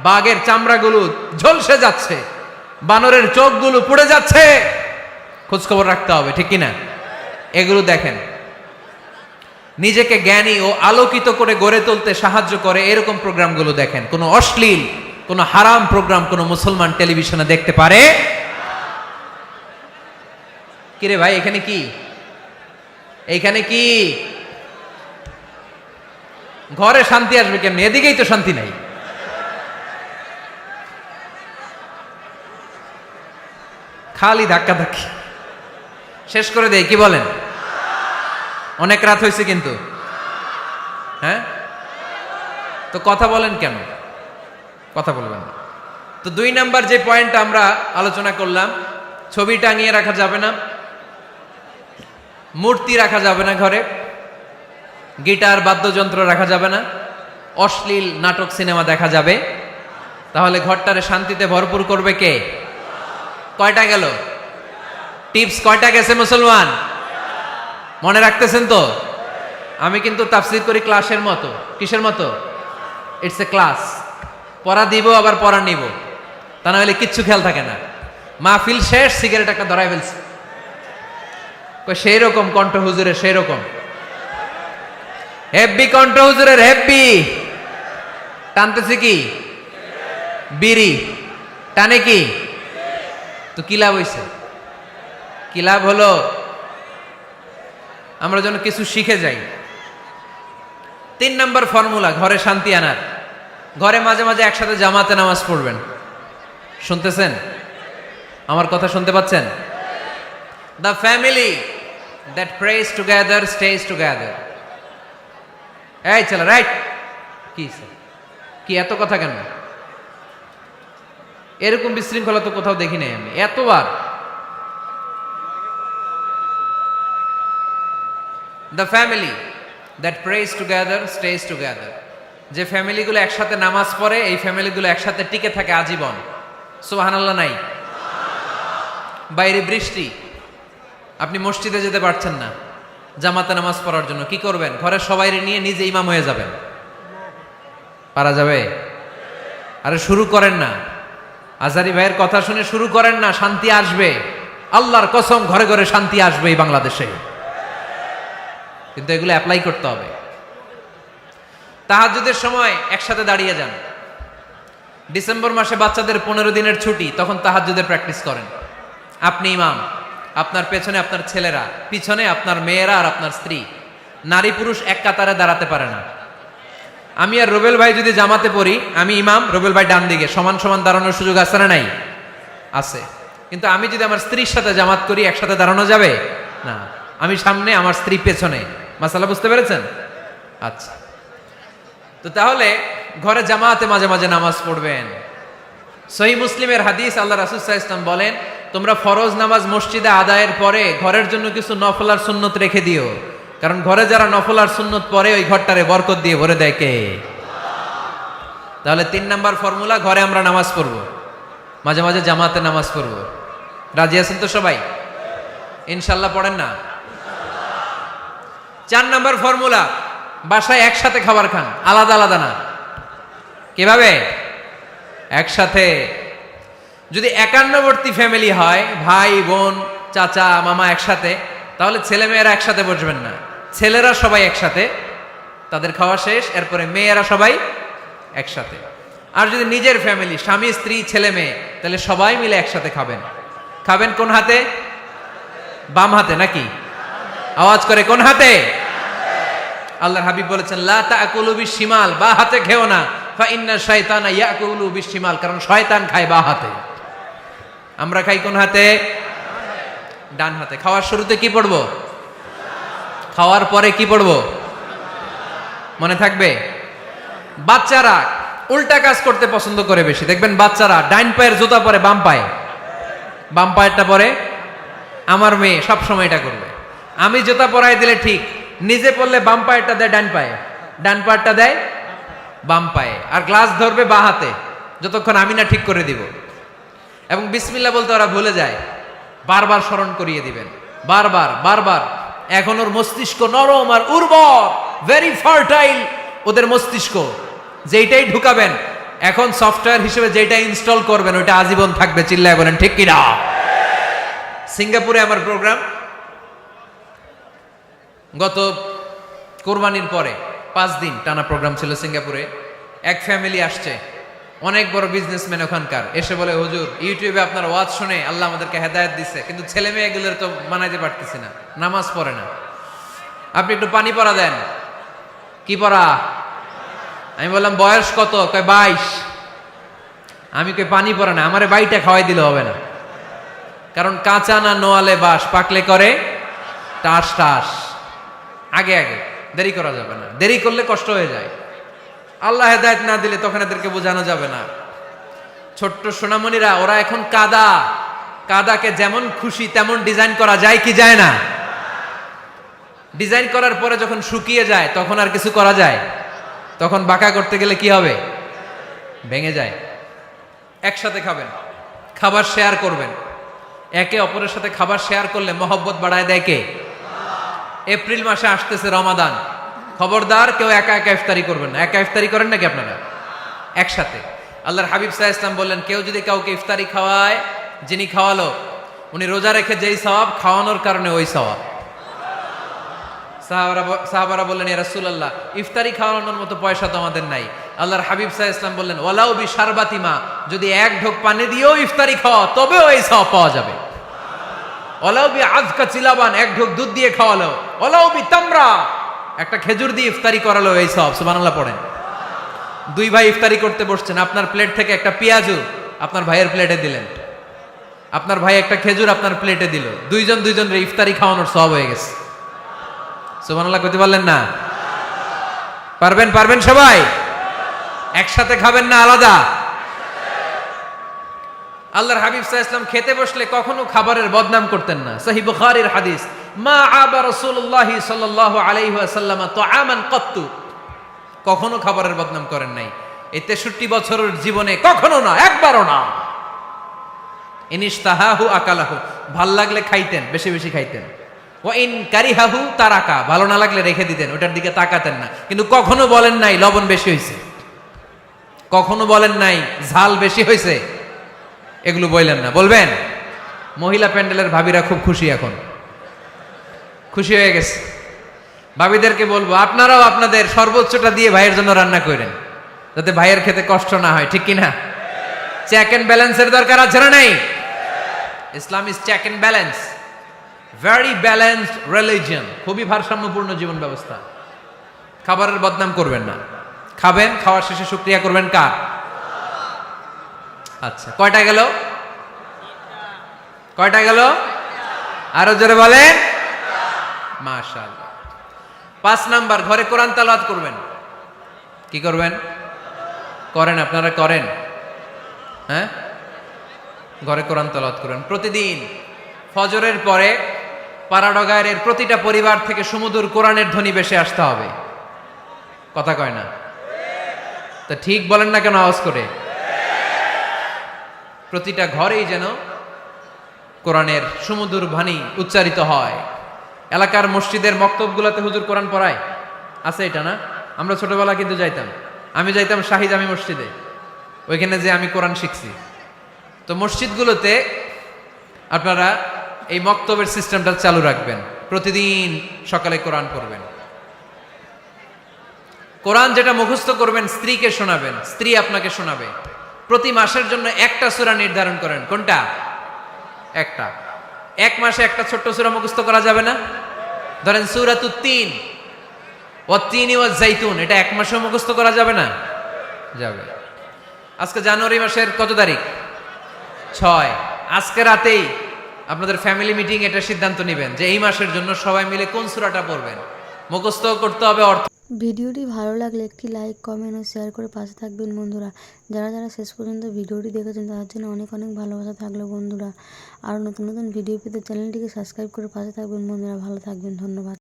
Speaker 2: বাঘের চামড়াগুলো ঝলসে যাচ্ছে, বানরের চোখগুলো পুড়ে যাচ্ছে, খোঁজ খবর রাখতে হবে, ঠিক কিনা? এগুলো দেখেন। নিজেকে জ্ঞানী ও আলোকিত করে গড়ে তুলতে সাহায্য করে এরকম প্রোগ্রামগুলো দেখেন। কোনো অশ্লীল, কোনো হারাম প্রোগ্রাম কোনো মুসলমান টেলিভিশনে দেখতে পারে? কিরে ভাই, এখানে কি, এইখানে কি? ঘরে শান্তি আসবে কেমনি? এদিকেই তো শান্তি নাই। খালি ধাক্কা ধাক্কি, শেষ করে দেয়। কি বলেন? অনেক রাত হয়েছে কিন্তু, হ্যাঁ? তো কথা বলেন কেন? কথা বলবেন না। তো 2 নাম্বার যে পয়েন্ট আমরা আলোচনা করলাম, ছবি টাঙিয়ে রাখা যাবে না, মূর্তি রাখা যাবে না ঘরে, গিটার বাদ্যযন্ত্র রাখা যাবে না, অশ্লীল নাটক সিনেমা দেখা যাবে। তাহলে ঘরটারে শান্তিতে ভরপুর করবে কে? কয়টা গেল? টিপস কয়টা গেছে মুসলমান? মনে রাখতেছেন তো? আমি কিন্তু তাফসীর করি ক্লাসের মতো। কিসের মতো? It's a class. পড়া দিব আবার পড়া নিব, তা না হলে কিচ্ছু খেয়াল থাকে না। মাহফিল শেষ, সিগারেট একটা ধরাই ফেলছে। সেই রকম কণ্ঠ হুজুরের, সেই রকম হেব্বি কণ্ঠ হুজুরের, হেব্বি। টানতেছে কি? বিড়ি। টানে কি? তো কি লাভ হইছে? কি লাভ হলো? আমরা যেন কিছু শিখে যাই। 3 নাম্বার ফর্মুলা ঘরে শান্তি আনার, ঘরে মাঝে মাঝে একসাথে জামাতে নামাজ পড়বেন। শুনতেছেন? আমার কথা শুনতে পাচ্ছেন? The family that prays together stays together. এই চলো, রাইট? কি এত কথা কেন? এরকম বিশৃঙ্খলা তো কোথাও দেখি নাই আমি এতবার। The family that prays together stays together. যে ফ্যামিলিগুলো একসাথে নামাজ পড়ে, এই ফ্যামিলিগুলো একসাথে টিকে থাকে আজীবন। সুবহানাল্লাহ নাই? বাইরে বৃষ্টি, আপনি মসজিদে যেতে পারছেন না জামাতে নামাজ পড়ার জন্য, কি করবেন? ঘরের সবাই নিয়ে নিজে ইমাম হয়ে যাবেন। পারা যাবে? আরে শুরু করেন না, আজারি ভাইয়ের কথা শুনে শুরু করেন না, শান্তি আসবে। আল্লাহর কসম, ঘরে ঘরে শান্তি আসবে এই বাংলাদেশে, কিন্তু এগুলো অ্যাপ্লাই করতে হবে। তাহাজ্জুদের সময় একসাথে দাঁড়িয়ে যান। ডিসেম্বর মাসে বাচ্চাদের 15 দিনের ছুটি, তখন তাহাজ্জুদের প্র্যাকটিস করেন। আপনি ইমাম, আপনার পেছনে আপনার ছেলেরা, পিছনে আপনার মেয়েরা আর আপনার স্ত্রী। নারী পুরুষ এক কাতারে দাঁড়াতে পারে না। আমি আর রুবেল ভাই যদি জামাতে পড়ি, আমি ইমাম, রুবেল ভাই ডান দিকে, সমান সমান দাঁড়ানোর সুযোগ আছে না নাই? আছে। কিন্তু আমি যদি আমার স্ত্রীর সাথে জামাত করি, একসাথে দাঁড়ানো যাবে না। আমি সামনে, আমার স্ত্রী পেছনে। মাসালা বুঝতে পেরেছেন? আচ্ছা, তো তাহলে ঘরে জামাতে মাঝে মাঝে নামাজ পড়বেন। সহিহ মুসলিমের হাদিস, আল্লাহ রাসূল সাল্লাল্লাহু আলাইহি ওয়াসাল্লাম বলেন, তোমরা ফরজ নামাজ মসজিদে আদায়ের পরে ঘরের জন্য কিছু নফল আর সুন্নত রেখে দিও, কারণ ঘরে যারা নফল আর সুন্নত পড়ে ওই ঘরটারে বরকত দিয়ে ভরে দেয় কে? তাহলে 3 নাম্বার ফর্মুলা, ঘরে আমরা নামাজ পড়ব, মাঝে মাঝে জামাতে নামাজ পড়ব। রাজি আছেন তো সবাই? ইনশাল্লাহ পড়েন না? 4 নাম্বার ফর্মুলা, বাসায় একসাথে খাবার খান, আলাদা আলাদা না। কিভাবে? একসাথে। যদি একান্নবর্তী ফ্যামিলি হয়, ভাই বোন চাচা মামা একসাথে, তাহলে ছেলে মেয়েরা একসাথে বসবেন না। ছেলেরা সবাই একসাথে, তাদের খাওয়া শেষ, এরপরে মেয়েরা সবাই একসাথে। আর যদি নিজের ফ্যামিলি, স্বামী স্ত্রী ছেলে মেয়ে, তাহলে সবাই মিলে একসাথে খাবেন। খাবেন কোন হাতে? বাম হাতে নাকি? আওয়াজ করে কোন হাতে? আল্লাহর হাবিব বলেছেন, লা তাকুলু বিশিমাল, বা হাতে খেও না, ফা ইন্না শাইতানা ইয়াকুলু বিশিমাল, কারণ শয়তান খায় বা হাতে। আমরা খাই কোন হাতে? ডান হাতে। খাওয়ার শুরুতে কি পড়বো? খাওয়ার পরে কি পড়বো? মনে থাকবে? বাচ্চারা উল্টা কাজ করতে পছন্দ করে বেশি। দেখবেন বাচ্চারা ডাইন পায়ের জুতা পরে বাম পায়ে, বাম পায়েরটা পরে। আমার মেয়ে সব সময় এটা করবে। আমি জুতা পরাই দিলে ঠিক, নিজে পড়লে বাম পায়েরটা দেয় ডান পায়ে, ডান পায়েরটা দেয় বাম পায়ে, আর গ্লাস ধরবে বাঁ হাতে, যতক্ষণ আমি না ঠিক করে দিব। এবং বিসমিল্লাহ বলতে ওরা ভুলে যায়, বারবার স্মরণ করিয়ে দিবেন, বারবার বারবার। এখন ওর মস্তিষ্ক নরম আর উর্বর, ভেরি ফার্টাইল ওদের মস্তিষ্ক। যেইটাই ঢুকাবেন এখন সফটওয়্যার হিসেবে যেটা ইনস্টল করবেন ওইটা আজীবন থাকবে। চিল্লায় বলেন ঠিক কিনা? সিঙ্গাপুরে আমার প্রোগ্রাম, গত কোরবানির পরে 5 দিন টানা প্রোগ্রাম ছিল সিঙ্গাপুরে। এক ফ্যামিলি আসছে, অনেক বড় বিজনেসম্যান ওখানকার, এসে বলে হুজুর ইউটিউবে আপনার ওয়াজ শুনে আল্লাহ আমাদেরকে হেদায়েত দিচ্ছে, কিন্তু ছেলে মেয়েগুলোর তো মানাইতে পারতেছি না, নামাজ পড়ে না, আপনি একটু পানি পড়া দেন। কি পড়া? আমি বললাম বয়স কত? কয় 22। আমি কই পানি পড়ে না, আমারে বাইটা খাওয়াই দিলে হবে না, কারণ কাঁচা না নোয়ালে বাস, পাকলে করে টাস টাস। আগে আগে দেরি করা যাবে না, দেরি করলে কষ্ট হয়ে যায়। আল্লাহ হেদায়েত না দিলে তখন এদেরকে বোঝানো যাবে না। ছোট্ট সোনামণিরা, ওরা এখন কাদাকে যেমন খুশি তেমন ডিজাইন করা যায় কি যায় না? ডিজাইন করার পরে যখন শুকিয়ে যায় তখন আর কিছু করা যায়? তখন বাঁকা করতে গেলে কি হবে? ভেঙে যায়। একসাথে খাবেন, খাবার শেয়ার করবেন, একে অপরের সাথে খাবার শেয়ার করলে মহব্বত বাড়ায় দেয় কে? এপ্রিল মাসে আসতেছে রমাদান, খবরদার কেউ একা একা ইফতারি করবেন না। একা ইফতারি করেন নাকি আপনারা? একসাথে। আল্লাহর হাবিব সাল্লাল্লাহু আলাইহি ওয়াসাল্লাম বললেন, কেউ যদি কাউকে ইফতারি খাওয়ায়, যিনি খাওয়ালো উনি রোজা রেখে যেই সওয়াব, খাওয়ানোর কারণে ওই সওয়াব। সাহাবারা বললেন, ইয়া রাসূলুল্লাহ, ইফতারি খাওয়ানোর মতো পয়সা তো আমাদের নাই। আল্লাহর হাবিব সাল্লাল্লাহু আলাইহি ওয়াসাল্লাম বললেন, ওয়ালাউ বি শারবাতিমা, যদি এক ঢোক পানি দিয়েও ইফতারি খাওয়া তবেও এই সওয়াব পাওয়া যাবে। ওয়ালাউ বি আযকা চিলাবান, এক ঢোক দুধ দিয়ে খাওয়ালো। ওয়ালাউ বি তামরা, একটা খেজুর দিয়ে ইফতারি করালো, এই সওয়াব। সুবহানাল্লাহ পড়েন। 2 ভাই ইফতারি করতে বসছেন, আপনার প্লেট থেকে একটা পেঁয়াজু আপনার ভাইয়ের প্লেটে দিলেন, আপনার ভাই একটা খেজুর আপনার প্লেটে দিল, দুইজনের ইফতারি খাওয়ানোর সওয়াব হয়ে গেছে। সুবহানাল্লাহ কইতে পারলেন না? পারবেন সবাই? একসাথে খাবেন না আলাদা? আল্লাহর হাবিব সাল্লাল্লাহু আলাইহি ওয়াসাল্লাম খেতে বসলে কখনো খাবারের বদনাম করতেন না। সহিহ বুখারীর হাদিস, মা আবা রাসূলুল্লাহ সাল্লাল্লাহু আলাইহি ওয়াসাল্লাম তাআমান কাত্তু, কখনো খাবারের বদনাম করেন নাই। এই 63 বছরের জীবনে কখনো না, একবারও না। ইনিশতাহাহু আকালাহু, ভাল লাগলে খাইতেন, বেশি বেশি খাইতেন। ওয়া ইন কারিহাহু তারাকা, ভালো না লাগলে রেখে দিতেন, ওটার দিকে তাকাতেন না। কিন্তু কখনো বলেন নাই লবণ বেশি হয়েছে, কখনো বলেন নাই ঝাল বেশি হয়েছে, এগুলো বললেন না। বলবেন? মহিলা প্যান্ডেলের ভাবিরা খুব খুশি, এখন খুশি হয়ে গেছে। ভাবিদেরকে বলবো, আপনারাও আপনাদের সর্বোচ্চটা দিয়ে ভাইয়ের জন্য রান্না করেন, যাতে ভাইয়ের খেতে কষ্ট না হয়, ঠিক কিনা? চেক এন্ড ব্যালেন্সের দরকার আছে না নাই? Islam is check and balance, very balanced religion, খুবই ভারসাম্যপূর্ণ জীবন ব্যবস্থা। খাবারের বদনাম করবেন না, খাবেন, খাওয়ার শেষে শুকরিয়া করবেন কার? আচ্ছা, কয়টা গেল? কয়টা গেল? আরো জোরে বলেন। মাশাআল্লাহ। 5 নাম্বার, ঘরে কোরআন তেলাওয়াত করবেন। কি করবেন? করেন, আপনারা করেন? হ্যাঁ, ঘরে কোরআন তেলাওয়াত করেন প্রতিদিন। ফজরের পরে পাড়াডগায়ের প্রতিটা পরিবার থেকে সুমধুর কোরআনের ধ্বনি ভেসে আসতে হবে। কথা কয় না তো? ঠিক বলেন না কেন আওয়াজ করে? প্রতিটা ঘরেই যেন কোরআনের সুমধুর বাণী উচ্চারিত হয়। এলাকার মসজিদের মক্তবগুলোতে হুজুর কোরআন পড়ায়, আছে এটা না? আমরা ছোটবেলা কিন্তু যাইতাম, আমি যাইতাম শাহী জামি মসজিদে, ওইখানে যে আমি কোরআন শিখছি। তো মসজিদগুলোতে আপনারা এই মক্তবের সিস্টেমটা চালু রাখবেন, প্রতিদিন সকালে কোরআন পড়বেন। কোরআন যেটা মুখস্থ করবেন স্ত্রীকে শোনাবেন, স্ত্রী আপনাকে শোনাবে। প্রতি মাসের জন্য একটা সূরা নির্ধারণ করেন। কোনটা? একটা। এক মাসে একটা ছোট্ট সূরা মুখস্থ করা যাবে না? ধরেন সূরাতুত তিন, ওয়াত-তিনি ওয়াজ-জাইতুন, এটা এক মাসে মুখস্থ করা যাবে না? যাবে। আজকে জানুয়ারি মাসের কত তারিখ? 6। আজকে রাতেই আপনাদের ফ্যামিলি মিটিং এটা সিদ্ধান্ত নেবেন যে এই মাসের জন্য সবাই মিলে কোন সূরাটা পড়বেন। মুখস্থ করতে হবে অর্থ।
Speaker 1: ভিডিওটি ভালো লাগলে একটি লাইক, কমেন্ট ও শেয়ার করে পাশে থাকবেন বন্ধুরা। যারা শেষ পর্যন্ত ভিডিওটি দেখেছেন তাদের জন্য অনেক অনেক ভালোবাসা থাকলো বন্ধুরা। আর নতুন নতুন ভিডিও পেতে চ্যানেলটিকে সাবস্ক্রাইব করে পাশে থাকবেন বন্ধুরা। ভালো থাকবেন, ধন্যবাদ।